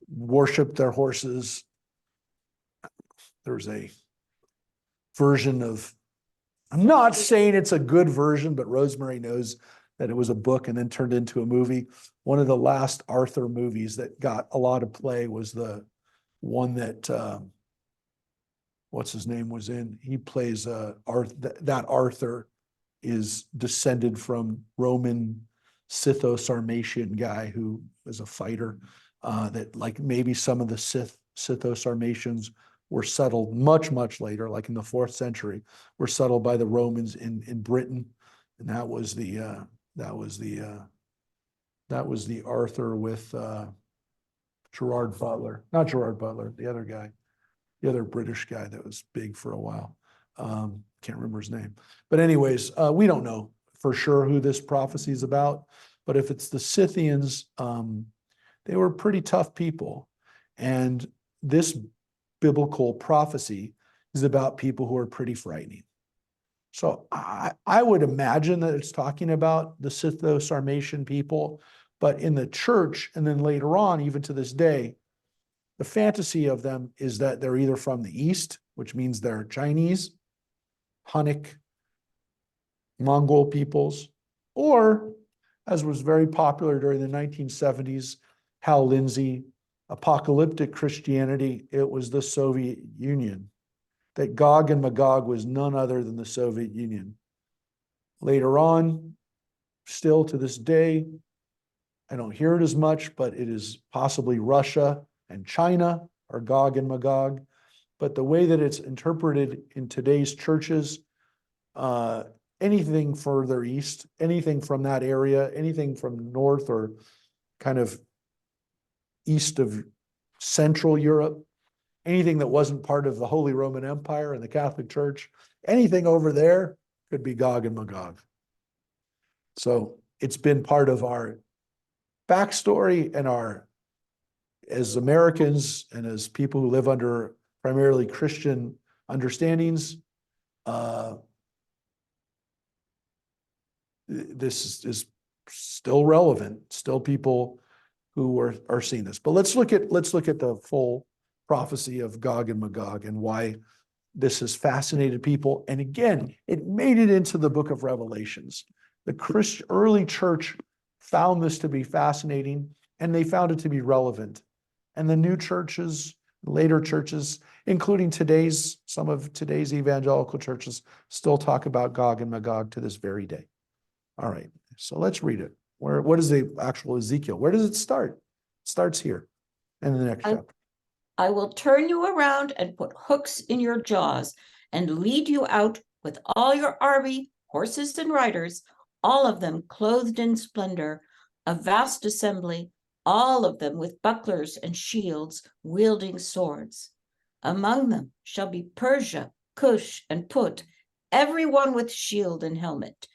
worshiped their horses. There's a version of I'm not saying it's a good version, but Rosemary knows that it was a book and then turned into a movie. One of the last Arthur movies that got a lot of play was the one that what's his name was in. He plays that Arthur is descended from Roman Scytho-Sarmatian guy who was a fighter. That like maybe some of the Scytho-Sarmatians were settled much later, like in the 4th century, were settled by the Romans in Britain, and that was the Arthur with Gerard Butler, not Gerard Butler, the other guy, the other British guy that was big for a while. Can't remember his name, but anyways, we don't know for sure who this prophecy is about. But if it's the Scythians, they were pretty tough people, and this biblical prophecy is about people who are pretty frightening. So I would imagine that it's talking about the Scytho-Sarmatian people, but in the church, and then later on, even to this day, the fantasy of them is that they're either from the East, which means they're Chinese, Hunnic, Mongol peoples, or, as was very popular during the 1970s, Hal Lindsey, apocalyptic Christianity, it was the Soviet Union. That Gog and Magog was none other than the Soviet Union. Later on, still to this day, I don't hear it as much, but it is possibly Russia and China are Gog and Magog. But the way that it's interpreted in today's churches, anything further east, anything from that area, anything from north or kind of east of Central Europe, anything that wasn't part of the Holy Roman Empire and the Catholic Church, anything over there could be Gog and Magog. So it's been part of our backstory and our, as Americans and as people who live under primarily Christian understandings, this is still relevant, still people who are seeing this. But let's look at the full prophecy of Gog and Magog and why this has fascinated people. And again, it made it into the book of Revelations. The early church found this to be fascinating, and they found it to be relevant. And the new churches, later churches, including some of today's evangelical churches, still talk about Gog and Magog to this very day. All right, so let's read it. What is the actual Ezekiel? Where does it start? It starts here in the next chapter. I will turn you around and put hooks in your jaws and lead you out with all your army, horses and riders, all of them clothed in splendor, a vast assembly, all of them with bucklers and shields, wielding swords. Among them shall be Persia, Cush, and Put, everyone with shield and helmet,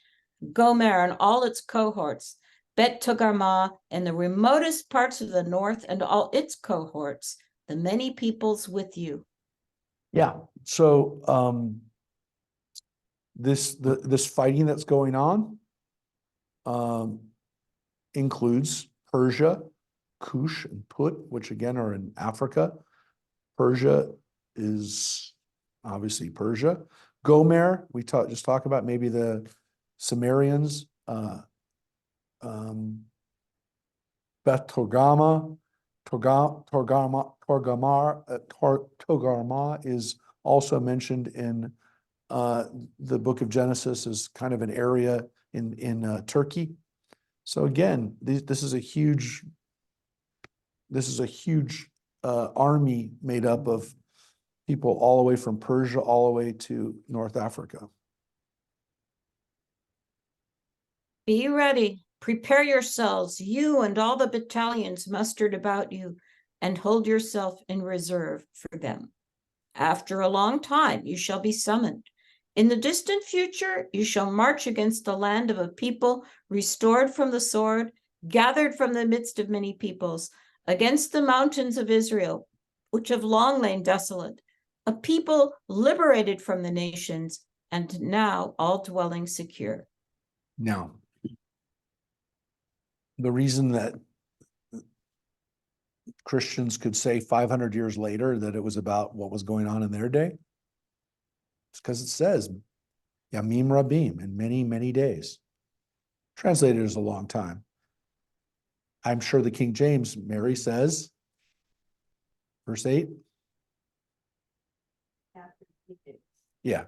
Gomer and all its cohorts, Bet Togarmah and the remotest parts of the north and all its cohorts, the many peoples with you. Yeah, so this fighting that's going on includes Persia, Cush, and Put, which again are in Africa. Persia is obviously Persia. Gomer, we just talk about maybe the Sumerians. Beth Togarmah, Togarmah is also mentioned in the book of Genesis as kind of an area in Turkey. So again, this is a huge army made up of people all the way from Persia all the way to North Africa. Be ready. Prepare yourselves, you and all the battalions mustered about you, and hold yourself in reserve for them. After a long time, you shall be summoned. In the distant future, you shall march against the land of a people restored from the sword, gathered from the midst of many peoples, against the mountains of Israel, which have long lain desolate, a people liberated from the nations, and now all dwelling secure. Now, the reason that Christians could say 500 years later that it was about what was going on in their day, it's because it says Yamim Rabim, in many, many days. Translated as a long time. I'm sure the King James, Mary says, verse 8. Yeah,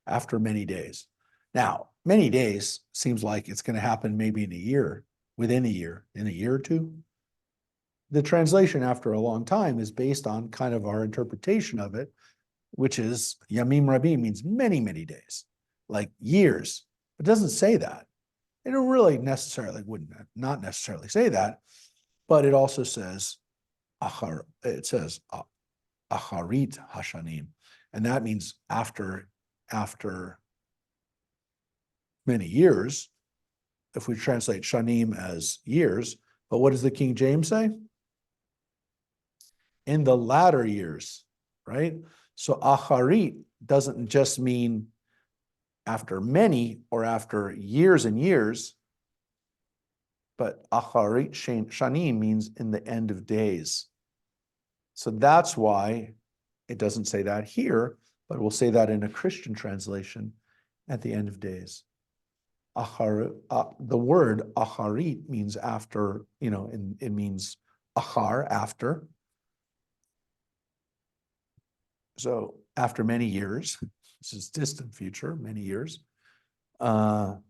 after many days. Now, many days seems like it's going to happen maybe in a year, within a year, in a year or two. The translation after a long time is based on kind of our interpretation of it, which is Yamim Rabim means many, many days, like years. It doesn't say that. It really necessarily wouldn't not necessarily say that, but it also says acharit hashanim, and that means after many years. If we translate shanim as years, but what does the King James say? In the latter years, right? So acharit doesn't just mean after many or after years and years, but acharit shanim means in the end of days. So that's why it doesn't say that here, but we'll say that in a Christian translation at the end of days. The word acharit means after, it means achar, after. So after many years, this is distant future, many years. Again,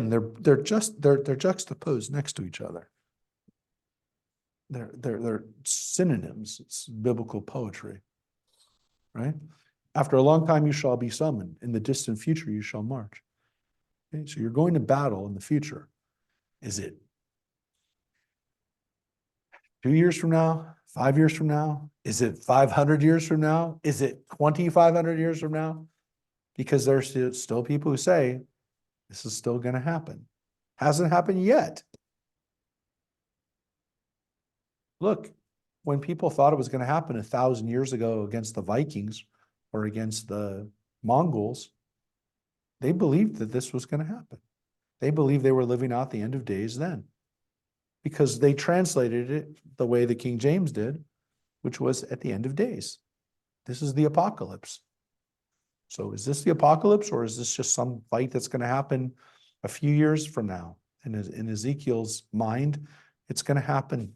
they're juxtaposed next to each other. They're synonyms. It's biblical poetry, right? After a long time, you shall be summoned. In the distant future, you shall march. Okay? So you're going to battle in the future. Is it 2 years from now? 5 years from now? Is it 500 years from now? Is it 2,500 years from now? Because there's still people who say this is still going to happen. Hasn't happened yet. Look, when people thought it was going to happen 1,000 years ago against the Vikings or against the Mongols, they believed that this was going to happen. They believed they were living out the end of days then, because they translated it the way the King James did, which was at the end of days. This is the apocalypse. So is this the apocalypse, or is this just some fight that's going to happen a few years from now? In Ezekiel's mind, it's going to happen.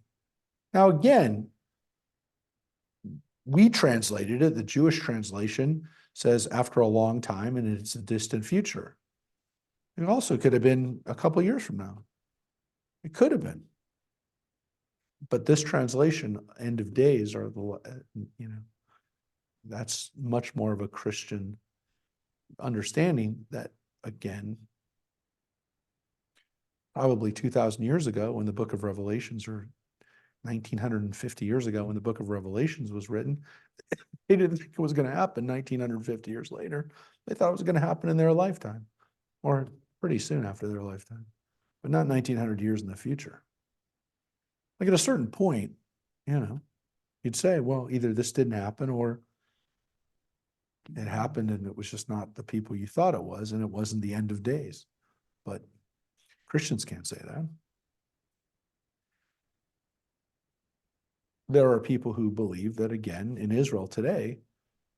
Now, again, we translated it, the Jewish translation says after a long time, and it's a distant future. It also could have been a couple of years from now. It could have been. But this translation, end of days, are that's much more of a Christian understanding that, again, probably 2,000 years ago when the book of Revelations, or 1,950 years ago when the book of Revelations was written, they didn't think it was going to happen 1,950 years later. They thought it was going to happen in their lifetime, or pretty soon after their lifetime, but not 1,900 years in the future. Like at a certain point, you'd say, well, either this didn't happen or it happened and it was just not the people you thought it was, and it wasn't the end of days. But Christians can't say that. There are people who believe that, again, in Israel today,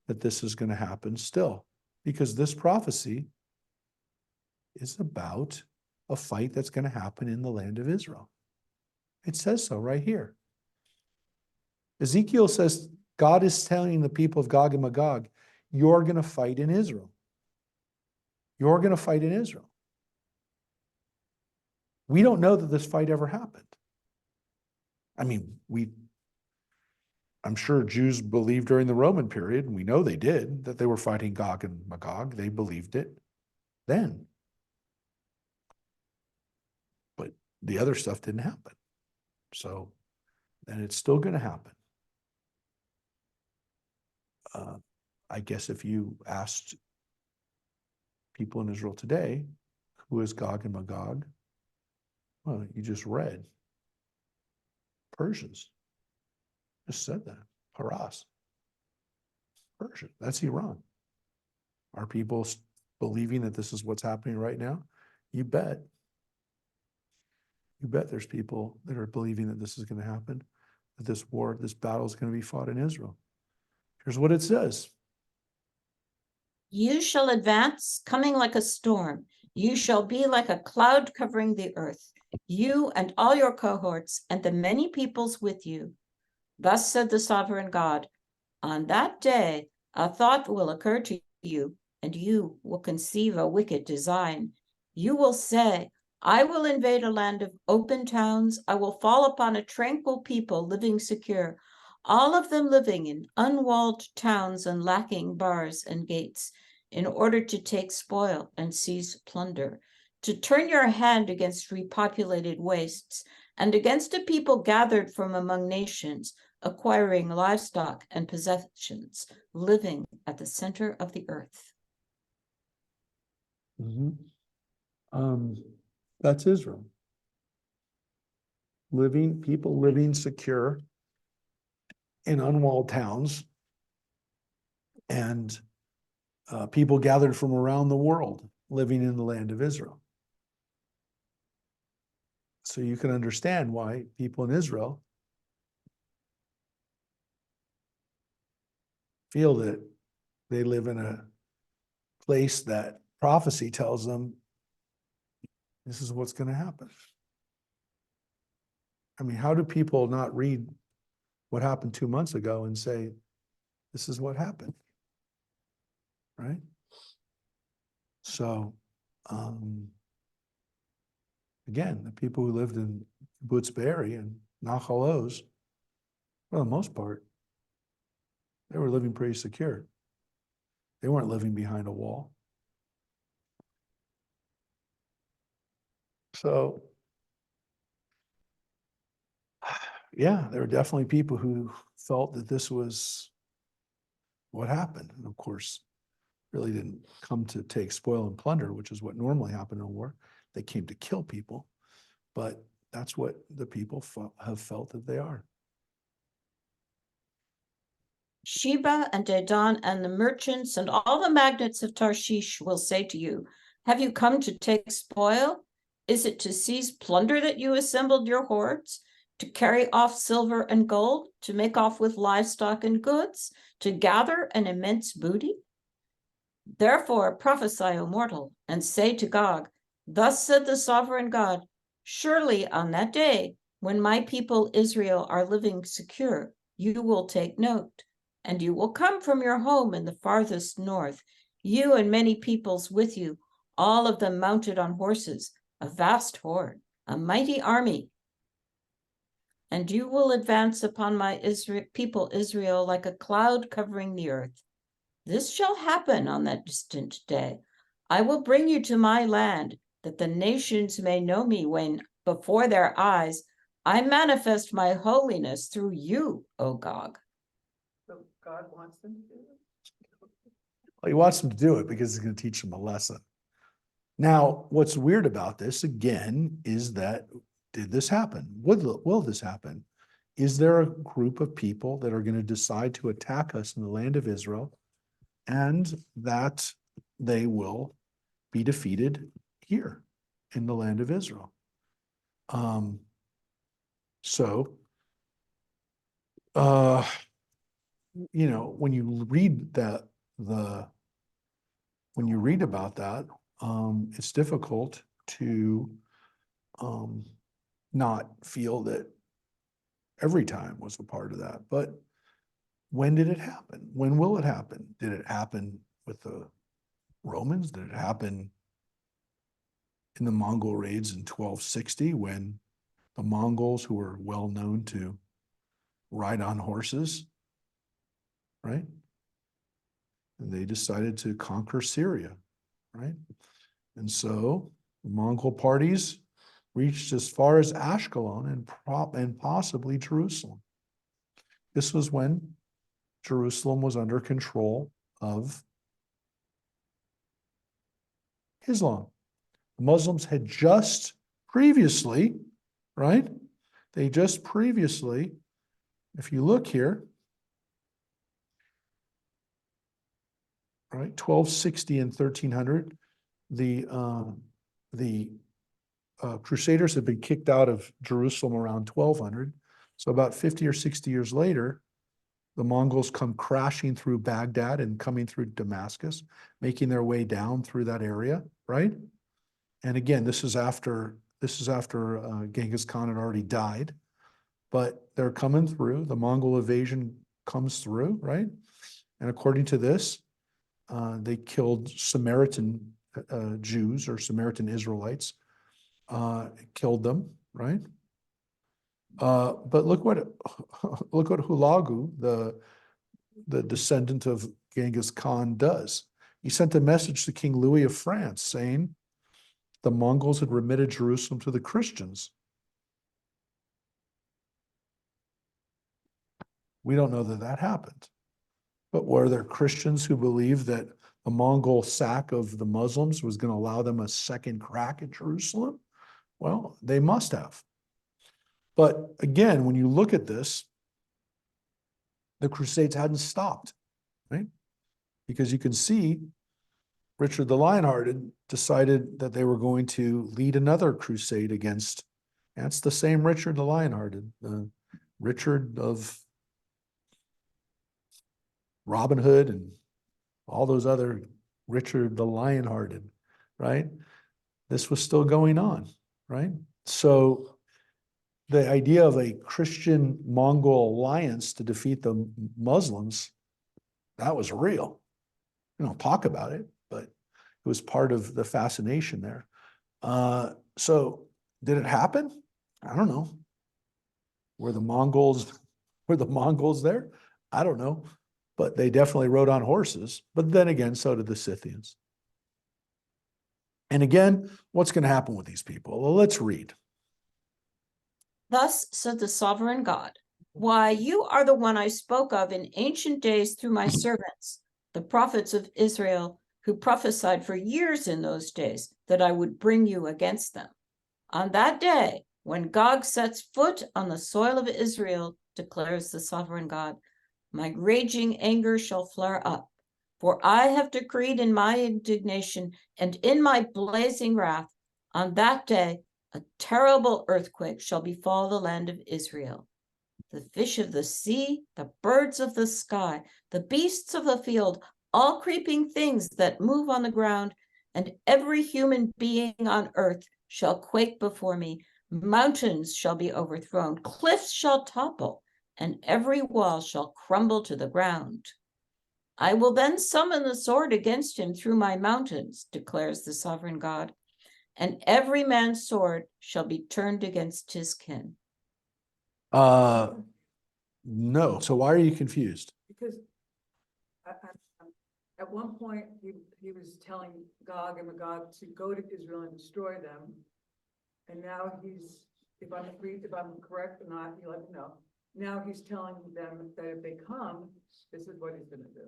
that this is going to happen still, because this prophecy is about a fight that's going to happen in the land of Israel. It says so right here. Ezekiel says, God is telling the people of Gog and Magog, you're going to fight in Israel. You're going to fight in Israel. We don't know that this fight ever happened. I mean, I'm sure Jews believed during the Roman period, and we know they did, that they were fighting Gog and Magog. They believed it then. But the other stuff didn't happen. So, and it's still going to happen. I guess if you asked people in Israel today, who is Gog and Magog? Well, you just read. Persians. Just said that. Paras. Persia. That's Iran. Are people believing that this is what's happening right now? You bet. You bet there's people that are believing that this is going to happen, that this war, this battle is going to be fought in Israel. Here's what it says. You shall advance, coming like a storm. You shall be like a cloud covering the earth, you and all your cohorts and the many peoples with you. Thus said the sovereign God, on that day a thought will occur to you, and you will conceive a wicked design. You will say, I will invade a land of open towns. I will fall upon a tranquil people living secure, all of them living in unwalled towns and lacking bars and gates, in order to take spoil and seize plunder, to turn your hand against repopulated wastes, and against a people gathered from among nations, acquiring livestock and possessions, living at the center of the earth. That's Israel. People living secure in unwalled towns, and people gathered from around the world living in the land of Israel. So you can understand why people in Israel feel that they live in a place that prophecy tells them this is what's going to happen. I mean, how do people not read what happened 2 months ago and say, this is what happened? Right? So, again, the people who lived in Boots Berry and Nahal Oz, for the most part, they were living pretty secure. They weren't living behind a wall. So, yeah, there were definitely people who felt that this was what happened. And of course, really didn't come to take spoil and plunder, which is what normally happened in a war. They came to kill people, but that's what the people have felt that they are. Sheba and Dedan and the merchants and all the magnates of Tarshish will say to you, have you come to take spoil? Is it to seize plunder that you assembled your hordes? To carry off silver and gold? To make off with livestock and goods? To gather an immense booty? Therefore prophesy, O mortal, and say to Gog, thus said the sovereign God, surely on that day, when my people Israel are living secure, you will take note. And you will come from your home in the farthest north, you and many peoples with you, all of them mounted on horses, a vast horde, a mighty army. And you will advance upon my people Israel like a cloud covering the earth. This shall happen on that distant day. I will bring you to my land, that the nations may know me when, before their eyes, I manifest my holiness through you, O Gog. So God wants them to do it? Well, he wants them to do it because he's going to teach them a lesson. Now, what's weird about this, again, is that, did this happen? Will this happen? Is there a group of people that are going to decide to attack us in the land of Israel, and that they will be defeated here in the land of Israel? You know, when you read that, when you read about that, it's difficult to not feel that every time was a part of that. But when did it happen? When will it happen? Did it happen with the Romans? Did it happen in the Mongol raids in 1260, when the Mongols, who were well known to ride on horses, right? And they decided to conquer Syria, right? And so the Mongol parties reached as far as Ashkelon and possibly Jerusalem. This was when Jerusalem was under control of Islam. The Muslims had just previously, right? They just previously, if you look here, right, 1260 and 1300, the Crusaders had been kicked out of Jerusalem around 1200. So about 50 or 60 years later, the Mongols come crashing through Baghdad and coming through Damascus, making their way down through that area, right? And again, this is after Genghis Khan had already died, but they're coming through. The Mongol invasion comes through, right? And according to this, they killed Samaritan Jews or Samaritan Israelites, killed them, right? But look what Hulagu, the descendant of Genghis Khan, does. He sent a message to King Louis of France saying the Mongols had remitted Jerusalem to the Christians. We don't know that that happened. But were there Christians who believed that the Mongol sack of the Muslims was going to allow them a second crack at Jerusalem? Well, they must have. But again, when you look at this, the Crusades hadn't stopped, right? Because you can see Richard the Lionhearted decided that they were going to lead another crusade against, and it's the same Richard the Lionhearted, Richard of Robin Hood and all those other Richard the Lionhearted, right? This was still going on, right? So the idea of a Christian Mongol alliance to defeat the Muslims, that was real. We don't talk about it, but it was part of the fascination there. So did it happen? I don't know. Were the Mongols there? I don't know. But they definitely rode on horses. But then again, so did the Scythians. And again, what's going to happen with these people? Well, let's read. Thus said the sovereign God, why, you are the one I spoke of in ancient days through my servants, the prophets of Israel, who prophesied for years in those days that I would bring you against them. On that day, when Gog sets foot on the soil of Israel, declares the sovereign God, my raging anger shall flare up, for I have decreed in my indignation and in my blazing wrath, on that day a terrible earthquake shall befall the land of Israel. The fish of the sea, the birds of the sky, the beasts of the field, all creeping things that move on the ground, and every human being on earth shall quake before me. Mountains shall be overthrown, cliffs shall topple, and every wall shall crumble to the ground. I will then summon the sword against him through my mountains, declares the sovereign God, and every man's sword shall be turned against his kin. No. So why are you confused? Because at one point, he was telling Gog and Magog to go to Israel and destroy them. And now he's, if I'm correct or not, you let me know. Now he's telling them that if they come, this is what he's gonna do.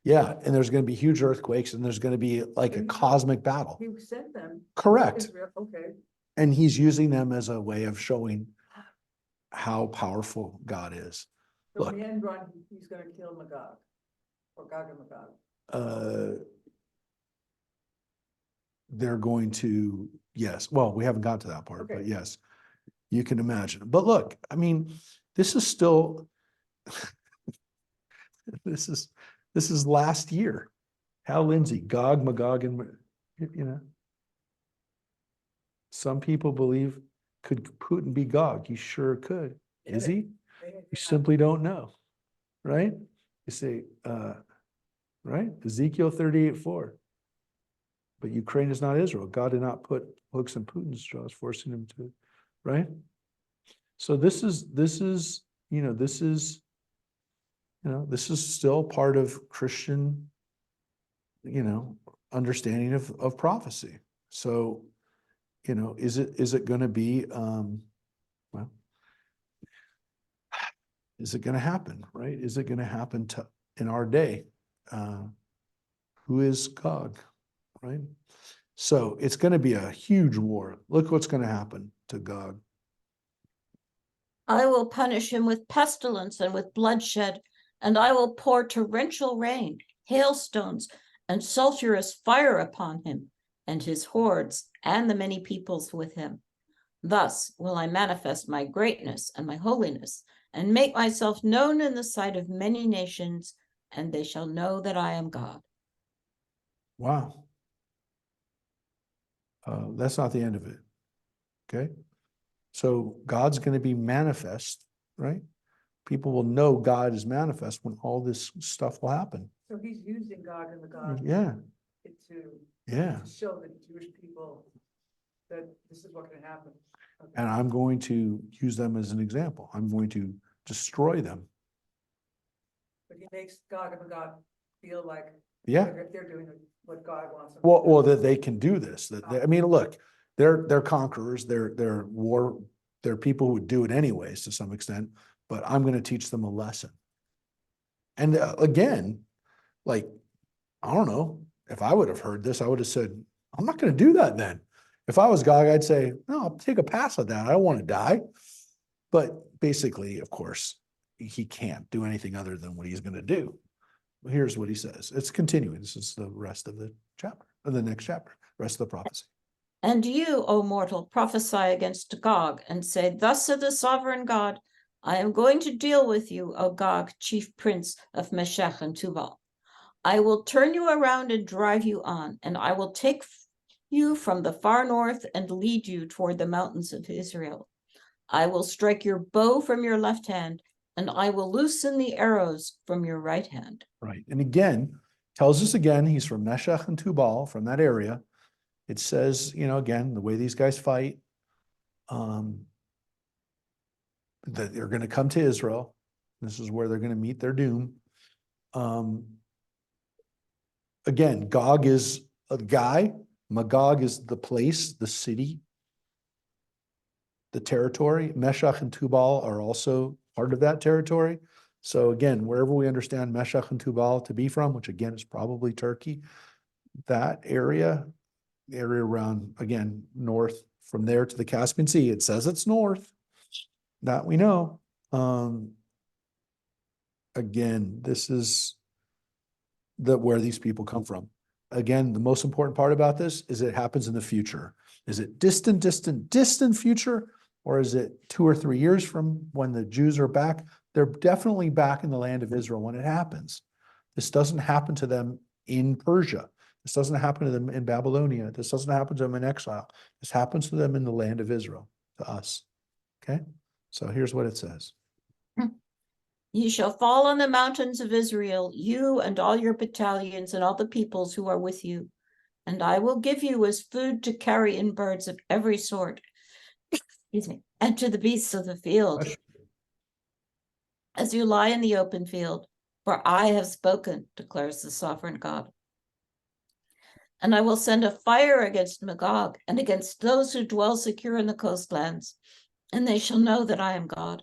Yeah, and there's going to be huge earthquakes and there's going to be like a cosmic battle. He sent them. to Correct. Israel. Okay, And he's using them as a way of showing how powerful God is. so Look. in the end run, he's gonna kill Magog, or Gog and Magog. They're going to, yes. Well, we haven't got to that part, but Okay. yes, you can imagine. But look, I mean, this is still, this is last year. Hal Lindsey, Gog, Magog, and, you know. Some people believe, could Putin be Gog? He sure could. Is he? You simply don't know, right? You say, right? Ezekiel 38:4. But Ukraine is not Israel. God did not put hooks in Putin's jaws, forcing him to, right? So this is still part of Christian, understanding of prophecy. So, is it going to be, is it going to happen, right? Is it going to happen in our day? Who is Gog, right? So it's going to be a huge war. Look what's going to happen to Gog. I will punish him with pestilence and with bloodshed, and I will pour torrential rain, hailstones, and sulfurous fire upon him, and his hordes, and the many peoples with him. Thus will I manifest my greatness and my holiness, and make myself known in the sight of many nations, and they shall know that I am God. Wow. That's not the end of it. Okay. So God's going to be manifest, right? People will know God is manifest when all this stuff will happen. So he's using Gog and Magog Yeah. to Yeah. show the Jewish people that this is what can happen. Okay. And I'm going to use them as an example. I'm going to destroy them. But he makes Gog and Magog feel like Yeah. they're doing what God wants them. Well, that they can do this. I mean, look, they're conquerors. They're people who would do it anyways to some extent. But I'm going to teach them a lesson. And again, like, I don't know, if I would have heard this, I would have said, I'm not going to do that then. If I was Gog, I'd say, no, I'll take a pass at that. I don't want to die. But basically, of course, he can't do anything other than what he's going to do. Here's what he says. It's continuing. This is the rest of the chapter, or the next chapter, rest of the prophecy. And you, O mortal, prophesy against Gog, and say, Thus said the sovereign God, I am going to deal with you, O Gog, chief prince of Meshech and Tubal. I will turn you around and drive you on, and I will take you from the far north and lead you toward the mountains of Israel. I will strike your bow from your left hand, and I will loosen the arrows from your right hand. Right. And again, tells us again, he's from Meshech and Tubal, from that area. It says, again, the way these guys fight, that they're going to come to Israel. This is where they're going to meet their doom. Again, Gog is a guy. Magog is the place, the city, the territory. Meshech and Tubal are also part of that territory. So again, wherever we understand Meshech and Tubal to be from, which again is probably Turkey, that area, the area around, again, north from there to the Caspian Sea, it says it's north. That we know. Again, this is where these people come from. Again, the most important part about this is it happens in the future. Is it distant future? Or is it 2 or 3 years from when the Jews are back? They're definitely back in the land of Israel when it happens. This doesn't happen to them in Persia. This doesn't happen to them in Babylonia. This doesn't happen to them in exile. This happens to them in the land of Israel, to us. Okay? So here's what it says. Ye shall fall on the mountains of Israel, you and all your battalions and all the peoples who are with you. And I will give you as food to carry in birds of every sort, excuse me, and to the beasts of the field, as you lie in the open field, for I have spoken, declares the sovereign God. And I will send a fire against Magog and against those who dwell secure in the coastlands, and they shall know that I am God.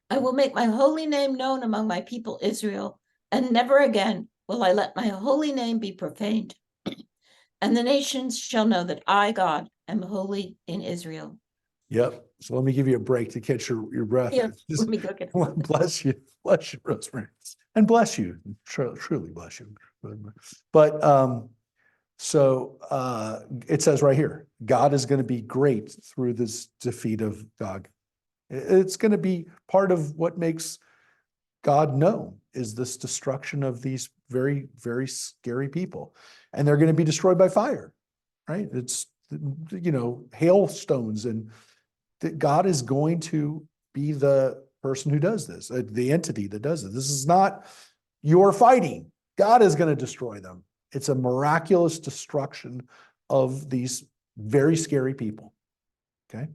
I will make my holy name known among my people Israel, and never again will I let my holy name be profaned. And the nations shall know that I, God, am holy in Israel. Yep. So let me give you a break to catch your breath. Yes, let me go get Bless you, Rosemary, and bless you, truly bless you. But it says right here, God is going to be great through this defeat of Gog. It's going to be part of what makes God known, is this destruction of these very, very scary people. And they're going to be destroyed by fire, right? It's, hailstones, and that God is going to be the person who does this, the entity that does it. This is not your fighting. God is going to destroy them. It's a miraculous destruction of these very scary people. Okay.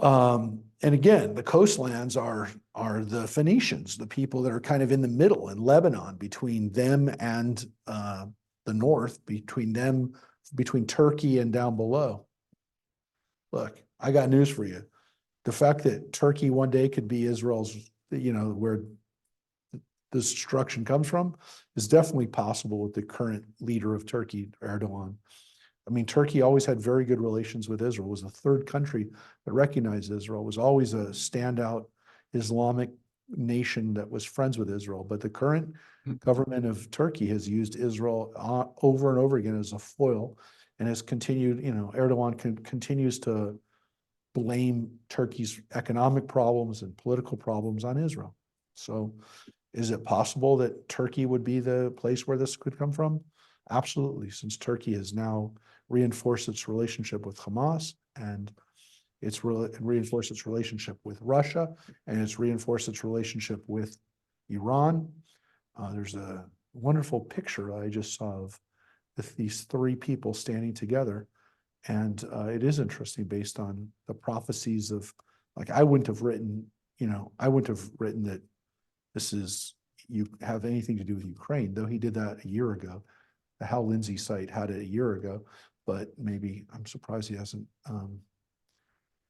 And again, the coastlands are the Phoenicians, the people that are kind of in the middle in Lebanon, between them and the north, between Turkey and down below. Look, I got news for you. The fact that Turkey one day could be Israel's, where the destruction comes from, is definitely possible with the current leader of Turkey, Erdogan. I mean, Turkey always had very good relations with Israel. It was the third country that recognized Israel. It was always a standout Islamic nation that was friends with Israel. But the current government of Turkey has used Israel over and over again as a foil, and has continued, Erdogan continues to blame Turkey's economic problems and political problems on Israel. So is it possible that Turkey would be the place where this could come from? Absolutely, since Turkey has now reinforced its relationship with Hamas, and it's reinforced its relationship with Russia, and it's reinforced its relationship with Iran. There's a wonderful picture I just saw of these three people standing together. And it is interesting based on the prophecies of, like, I wouldn't have written that you have anything to do with Ukraine, though he did that a year ago. The Hal Lindsey site had it a year ago, but maybe I'm surprised he hasn't.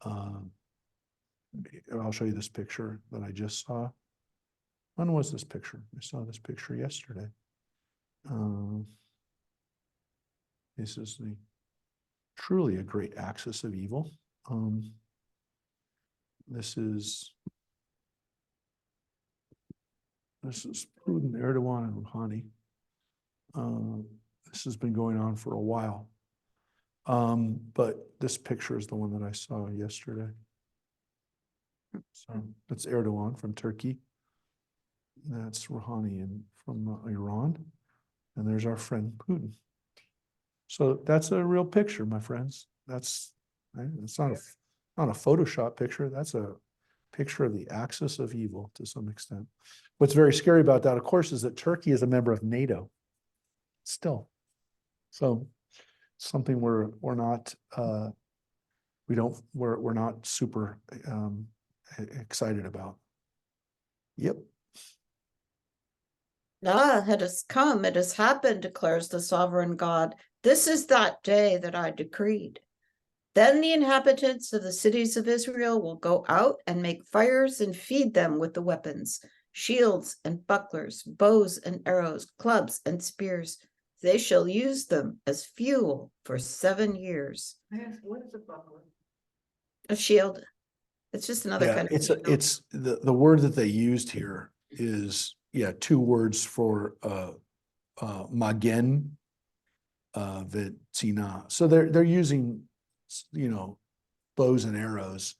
I'll show you this picture that I just saw. When was this picture? I saw this picture yesterday. This is truly a great axis of evil. This is Putin, Erdogan, and Rouhani. This has been going on for a while. But this picture is the one that I saw yesterday. So that's Erdogan from Turkey. That's Rouhani from Iran. And there's our friend Putin. So that's a real picture, my friends. It's not a Photoshop picture. That's a picture of the axis of evil to some extent. What's very scary about that, of course, is that Turkey is a member of NATO still. So something we're not super excited about. Yep. It has come, it has happened, declares the sovereign God. This is that day that I decreed. Then the inhabitants of the cities of Israel will go out and make fires and feed them with the weapons, shields and bucklers, bows and arrows, clubs and spears. They shall use them as fuel for 7 years. What is a buckler? A shield. It's just another kind of. It's the word that they used here is, 2 words for magen, v'tzina. So they're using, bows and arrows,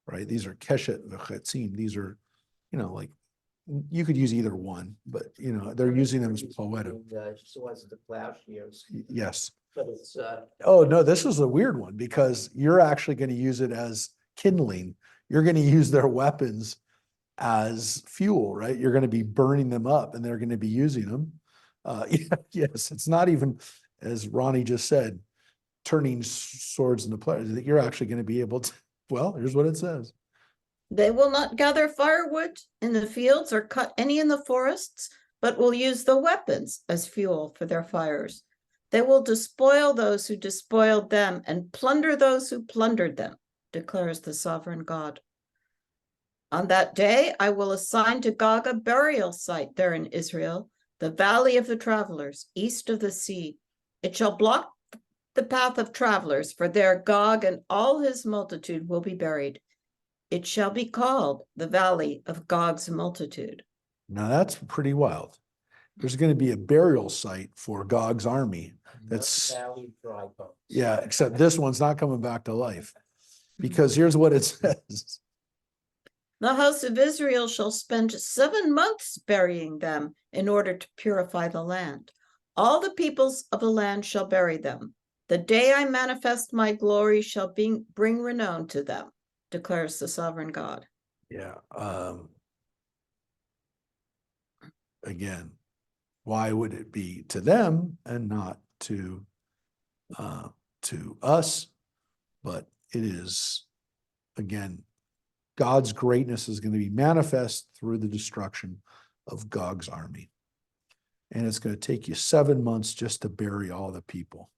right? These are keshet v'chetzim. These are, like, you could use either one, but they're using them as poetic. Just was the plowshares, Yes. but it's Oh no, this is a weird one because you're actually going to use it as kindling. You're going to use their weapons as fuel, right? You're going to be burning them up and they're going to be using them. Yes, it's not even, as Ronnie just said, turning swords into players. You're actually going to be able to, well, here's what it says. They will not gather firewood in the fields or cut any in the forests, but will use the weapons as fuel for their fires. They will despoil those who despoiled them and plunder those who plundered them, declares the sovereign God. On that day, I will assign to Gog a burial site there in Israel, the valley of the travelers, east of the sea. It shall block the path of travelers, for there Gog and all his multitude will be buried. It shall be called the valley of Gog's multitude. Now that's pretty wild. There's going to be a burial site for Gog's army. That's valley dry bones. Yeah, except this one's not coming back to life, because here's what it says. The house of Israel shall spend 7 months burying them in order to purify the land. All the peoples of the land shall bury them. The day I manifest my glory shall bring renown to them, declares the sovereign God. Yeah. Again, why would it be to them and not to us? But it is, again, God's greatness is going to be manifest through the destruction of Gog's army. And it's going to take you 7 months just to bury all the people.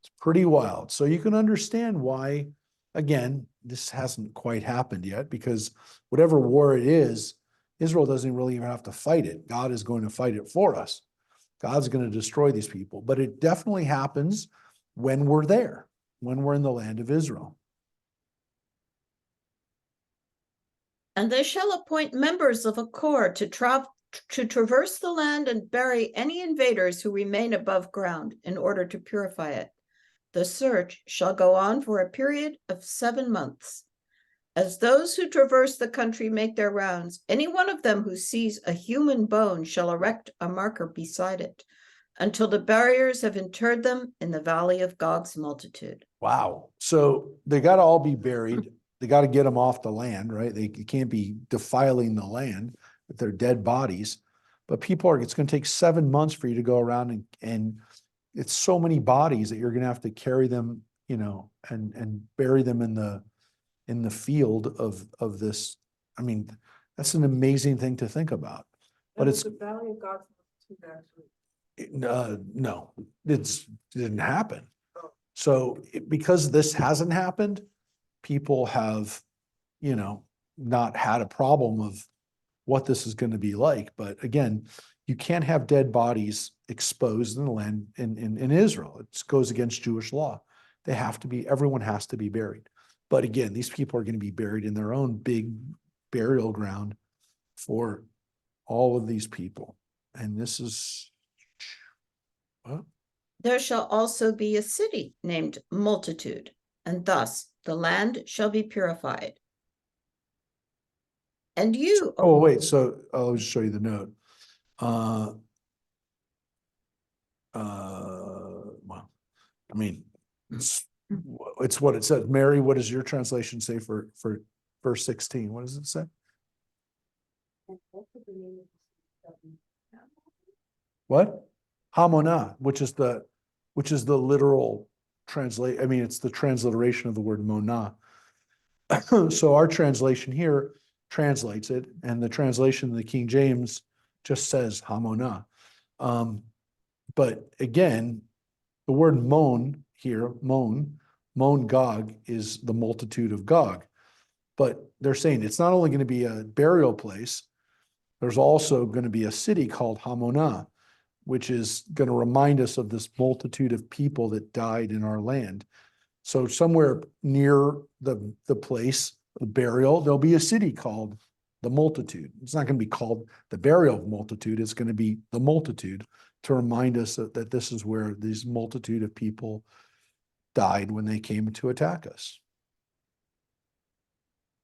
It's pretty wild. So you can understand why, again, this hasn't quite happened yet, because whatever war it is, Israel doesn't really even have to fight it. God is going to fight it for us. God's going to destroy these people. But it definitely happens when we're there, when we're in the land of Israel. And they shall appoint members of a corps to traverse the land and bury any invaders who remain above ground in order to purify it. The search shall go on for a period of 7 months. As those who traverse the country make their rounds, any one of them who sees a human bone shall erect a marker beside it, until the barriers have interred them in the valley of Gog's multitude. Wow. So they got to all be buried. They got to get them off the land, right? They can't be defiling the land with their dead bodies. But it's going to take 7 months for you to go around and it's so many bodies that you're going to have to carry them, and bury them in the field of this. I mean, that's an amazing thing to think about. But And it's the Valley of God's multitude actually. no, it didn't happen. Oh. So because this hasn't happened, people have, not had a problem of what this is going to be like. But again, you can't have dead bodies exposed in the land in Israel. It goes against Jewish law. Everyone has to be buried. But again, these people are going to be buried in their own big burial ground for all of these people. And this is, well, There shall also be a city named Multitude, and thus the land shall be purified. And you, oh, wait, so I'll just show you the note. Well, I mean, it's what it says. Mary, what does your translation say for verse 16? What does it say? What? Hamonah, which is the literal translate. I mean, it's the transliteration of the word monah. So our translation here translates it, and the translation of the King James just says Hamonah. But again, the word mon here, mon Gog, is the multitude of Gog. But they're saying it's not only going to be a burial place, there's also going to be a city called Hamonah, which is going to remind us of this multitude of people that died in our land. So somewhere near the place, the burial, there'll be a city called the multitude. It's not going to be called the burial multitude. It's going to be the multitude to remind us that this is where this multitude of people died when they came to attack us.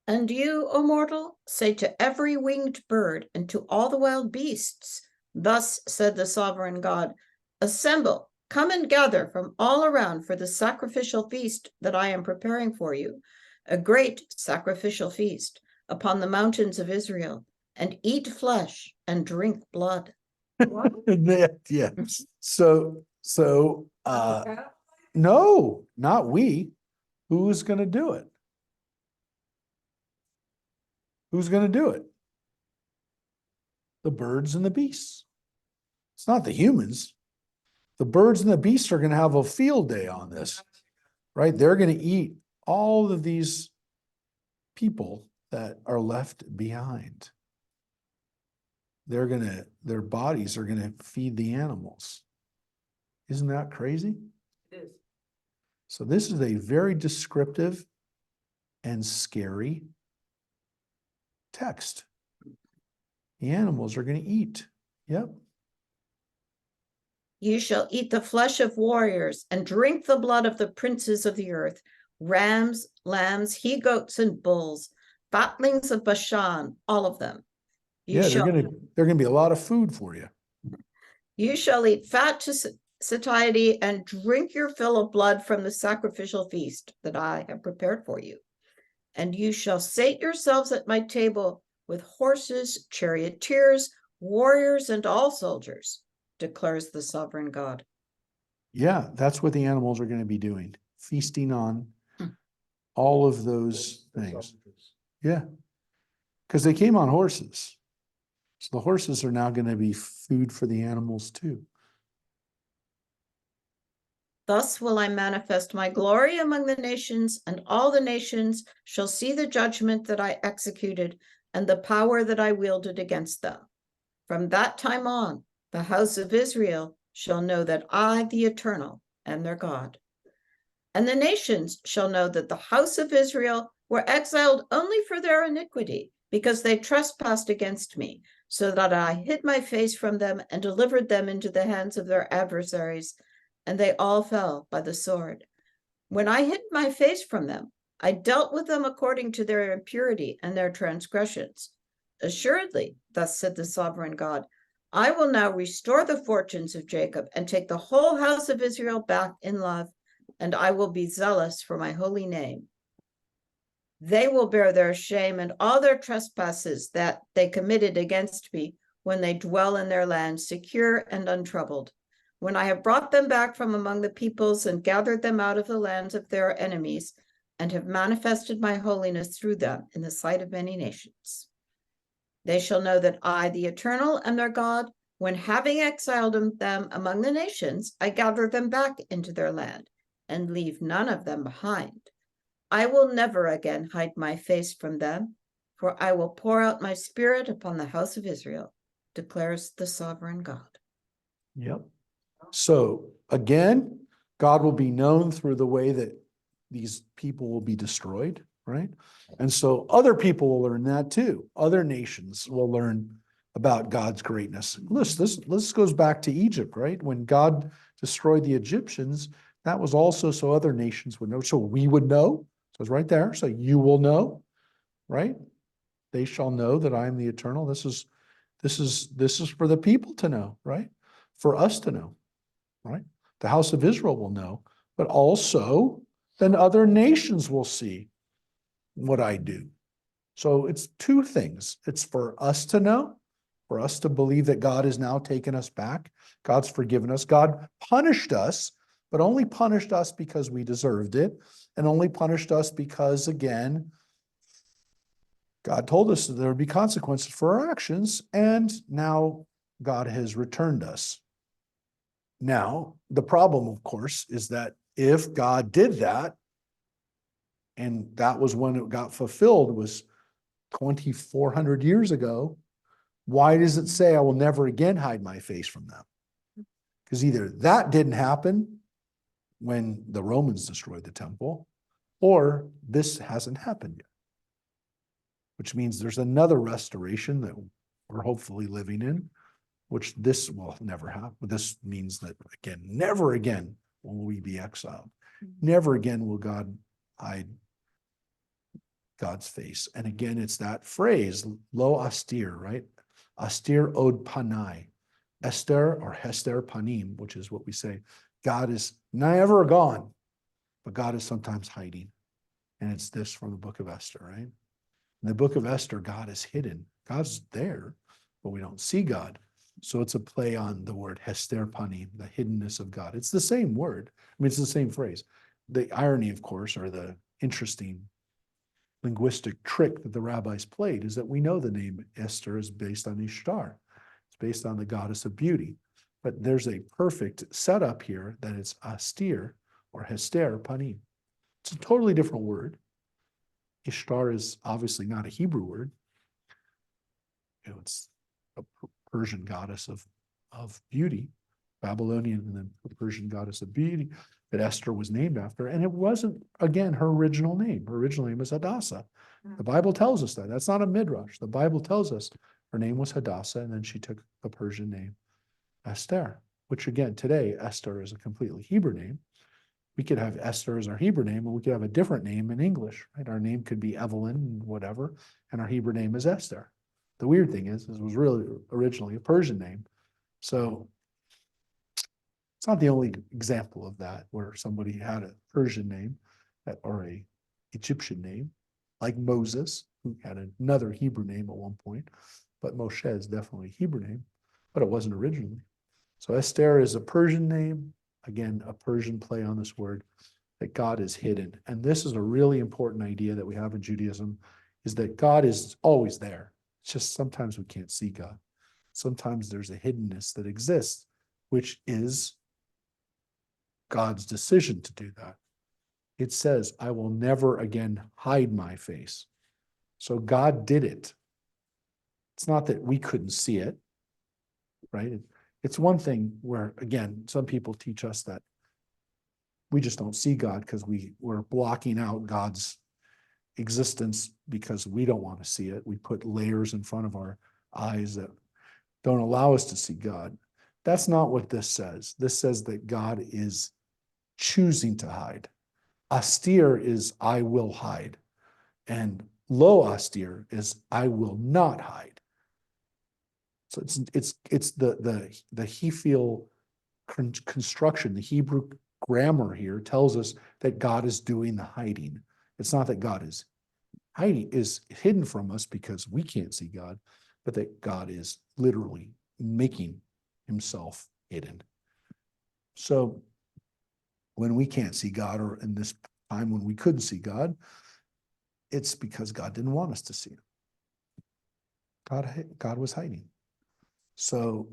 And you, O mortal, say to every winged bird and to all the wild beasts, thus said the sovereign God, assemble, come and gather from all around for the sacrificial feast that I am preparing for you, a great sacrificial feast upon the mountains of Israel, and eat flesh and drink blood. Yeah. So no, not we. Who's going to do it? Who's going to do it? The birds and the beasts. It's not the humans. The birds and the beasts are going to have a field day on this, right? They're going to eat all of these people that are left behind. Their bodies are going to feed the animals. Isn't that crazy? It is. So this is a very descriptive and scary text. The animals are going to eat. Yep. You shall eat the flesh of warriors and drink the blood of the princes of the earth, rams, lambs, he-goats, and bulls, fatlings of Bashan, all of them. They're gonna be a lot of food for you. You shall eat fat to satiety and drink your fill of blood from the sacrificial feast that I have prepared for you. And you shall sate yourselves at my table with horses, charioteers, warriors, and all soldiers, declares the sovereign God. Yeah, that's what the animals are going to be doing, feasting on all of those things. Yeah, because they came on horses. So the horses are now going to be food for the animals too. Thus will I manifest my glory among the nations, and all the nations shall see the judgment that I executed and the power that I wielded against them. From that time on, the house of Israel shall know that I, the Eternal, am their God. And the nations shall know that the house of Israel were exiled only for their iniquity, because they trespassed against me, so that I hid my face from them and delivered them into the hands of their adversaries, and they all fell by the sword. When I hid my face from them, I dealt with them according to their impurity and their transgressions. Assuredly, thus said the sovereign God, I will now restore the fortunes of Jacob and take the whole house of Israel back in love, and I will be zealous for my holy name. They will bear their shame and all their trespasses that they committed against me when they dwell in their land, secure and untroubled. When I have brought them back from among the peoples and gathered them out of the lands of their enemies, and have manifested my holiness through them in the sight of many nations. They shall know that I, the Eternal, am their God, when having exiled them among the nations, I gather them back into their land and leave none of them behind. I will never again hide my face from them, for I will pour out my spirit upon the house of Israel, declares the sovereign God. Yep. So again, God will be known through the way that these people will be destroyed, right? And so other people will learn that too. Other nations will learn about God's greatness. This goes back to Egypt, right? When God destroyed the Egyptians, that was also so other nations would know. So we would know. So it's right there. So you will know, right? They shall know that I am the Eternal. This is for the people to know, right? For us to know, right? The house of Israel will know, but also then other nations will see what I do. So it's two things. It's for us to know, for us to believe that God has now taken us back. God's forgiven us. God punished us, but only punished us because we deserved it, and only punished us because, again, God told us that there would be consequences for our actions, and now God has returned us. Now, the problem, of course, is that if God did that, and that was when it got fulfilled, was 2,400 years ago, why does it say I will never again hide my face from them? Because either that didn't happen when the Romans destroyed the temple, or this hasn't happened yet. Which means there's another restoration that we're hopefully living in, which this will never happen. This means that, again, never again will we be exiled. Never again will God hide God's face. And again, it's that phrase, lo astir, right? Astir od panai. Esther or Hester panim, which is what we say. God is never gone, but God is sometimes hiding. And it's this from the book of Esther, right? In the book of Esther, God is hidden. God's there, but we don't see God. So it's a play on the word Hester panim, the hiddenness of God. It's the same word. I mean, it's the same phrase. The irony, of course, or the interesting linguistic trick that the rabbis played is that we know the name Esther is based on Ishtar. It's based on the goddess of beauty. But there's a perfect setup here that it's Astir or Hester panim. It's a totally different word. Ishtar is obviously not a Hebrew word. It's a Persian goddess of beauty, Babylonian and then the Persian goddess of beauty that Esther was named after. And it wasn't, again, her original name. Her original name was Hadassah. The Bible tells us that. That's not a midrash. The Bible tells us her name was Hadassah, and then she took the Persian name Esther, which again, today, Esther is a completely Hebrew name. We could have Esther as our Hebrew name, and we could have a different name in English, right? Our name could be Evelyn, whatever, and our Hebrew name is Esther. The weird thing is it was really originally a Persian name. So it's not the only example of that where somebody had a Persian name or a Egyptian name, like Moses, who had another Hebrew name at one point, but Moshe is definitely a Hebrew name, but it wasn't originally. So Esther is a Persian name, again, a Persian play on this word, that God is hidden. And this is a really important idea that we have in Judaism, is that God is always there. It's just sometimes we can't see God. Sometimes there's a hiddenness that exists, which is God's decision to do that. It says, I will never again hide my face. So God did it. It's not that we couldn't see it, right? It's one thing where, again, some people teach us that we just don't see God because we're blocking out God's existence because we don't want to see it. We put layers in front of our eyes that don't allow us to see God. That's not what this says. This says that God is choosing to hide. Austere is I will hide. And lo austere is I will not hide. So it's the Hephil construction, the Hebrew grammar here tells us that God is doing the hiding. It's not that God is hidden from us because we can't see God, but that God is literally making himself hidden. So when we can't see God, or in this time when we couldn't see God, it's because God didn't want us to see him. God was hiding. So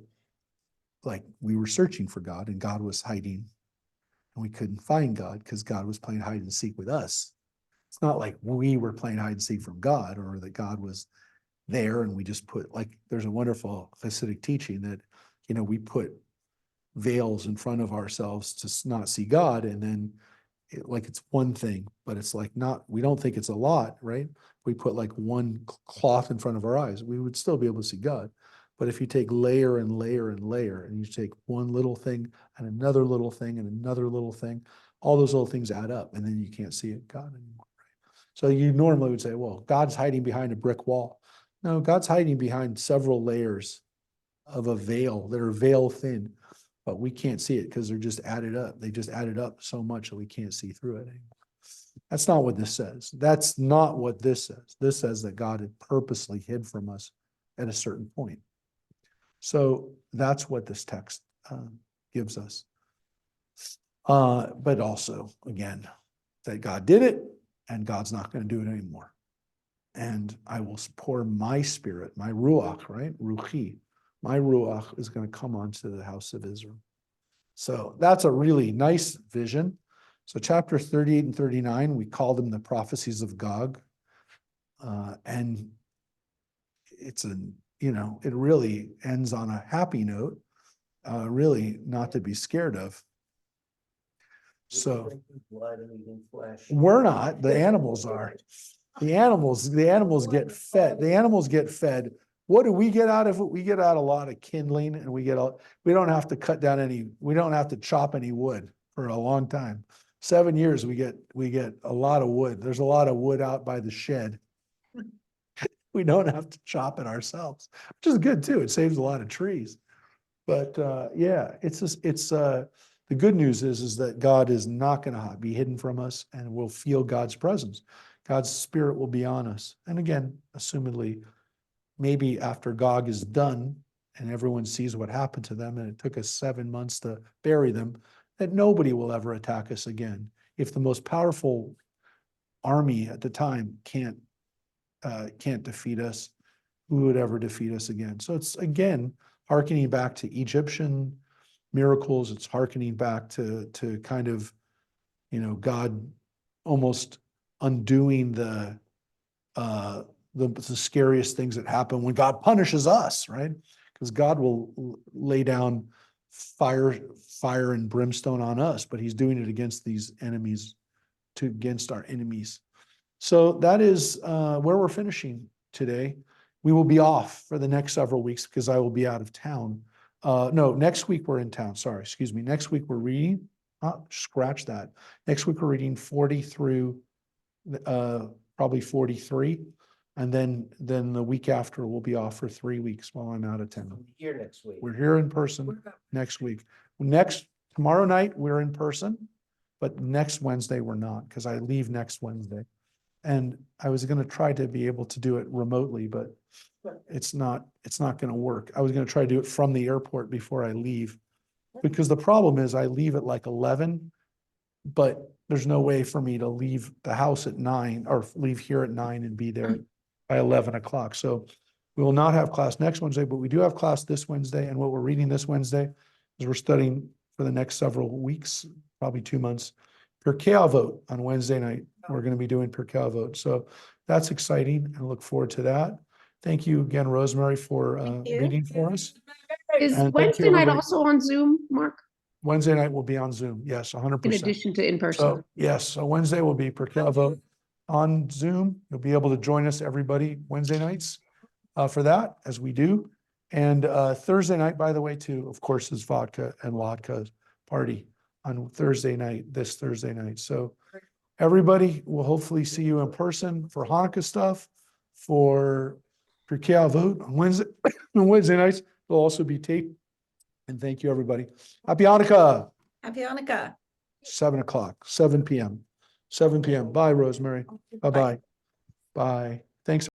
like we were searching for God and God was hiding and we couldn't find God because God was playing hide and seek with us. It's not like we were playing hide and seek from God, or that God was there and we just put, like, there's a wonderful Hasidic teaching that, we put veils in front of ourselves to not see God. And then it's one thing, but it's like we don't think it's a lot, right? We put like one cloth in front of our eyes, we would still be able to see God. But if you take layer and layer and layer, and you take one little thing and another little thing and another little thing, all those little things add up, and then you can't see God anymore. So you normally would say, well, God's hiding behind a brick wall. No, God's hiding behind several layers of a veil that are veil thin, but we can't see it because they're just added up. They just added up so much that we can't see through it anymore. That's not what this says. That's not what this says. This says that God had purposely hid from us at a certain point. So that's what this text gives us. But also, again, that God did it and God's not going to do it anymore. And I will pour my spirit, my ruach, right? Ruchi, my ruach is going to come onto the house of Israel. So that's a really nice vision. So chapter 38 and 39, we call them the prophecies of Gog. And it's it really ends on a happy note, really not to be scared of. So Blood and eating flesh. we're not, the animals are. The animals get fed. The animals get fed. What do we get out of it? We get out a lot of kindling, and we don't have to cut down we don't have to chop any wood for a long time. 7 years, we get a lot of wood. There's a lot of wood out by the shed. We don't have to chop it ourselves, which is good too. It saves a lot of trees. But yeah, the good news is that God is not going to be hidden from us, and we'll feel God's presence. God's spirit will be on us. And again, assumedly, maybe after Gog is done and everyone sees what happened to them, and it took us 7 months to bury them, that nobody will ever attack us again. If the most powerful army at the time can't defeat us, who would ever defeat us again? So it's, again, hearkening back to Egyptian miracles. It's hearkening back to kind of, God almost undoing the scariest things that happen when God punishes us, right? Because God will lay down fire and brimstone on us, but he's doing it against these enemies, against our enemies. So that is where we're finishing today. We will be off for the next several weeks because I will be out of town. No, next week we're in town. Sorry, excuse me. Next week we're reading. Scratch that. Next week we're reading 40 through probably 43. And then the week after we'll be off for 3 weeks while I'm out of town. Here next week. We're here in person next week. Tomorrow night we're in person, but next Wednesday we're not, because I leave next Wednesday. And I was going to try to be able to do it remotely, but it's not going to work. I was going to try to do it from the airport before I leave, because the problem is I leave at like 11, but there's no way for me to leave the house at 9 or leave here at 9 and be there by 11 o'clock. So we will not have class next Wednesday, but we do have class this Wednesday. And what we're reading this Wednesday is we're studying for the next several weeks, probably 2 months, Pirkei Avot on Wednesday night. We're going to be doing Pirkei Avot. So that's exciting, and I look forward to that. Thank you again, Rosemary, for reading for us. Is And thank you, Wednesday night everybody. also on Zoom, Mark, Wednesday night will be on Zoom. Yes, 100%. in addition to in person? So yes, so Wednesday will be Pirkei Avot on Zoom. You'll be able to join us, everybody, Wednesday nights for that, as we do. And Thursday night, by the way, too, of course, is Vodka and Latkes party on Thursday night, this Thursday night. So everybody, we'll hopefully see you in person for Hanukkah stuff, for Pirkei Avot on Wednesday, on Wednesday nights. There'll also be tape. And thank you, everybody. Happy Hanukkah, Happy Hanukkah. 7:00, 7 p.m. 7 p.m. Bye, Rosemary. Bye-bye. Bye. Thanks.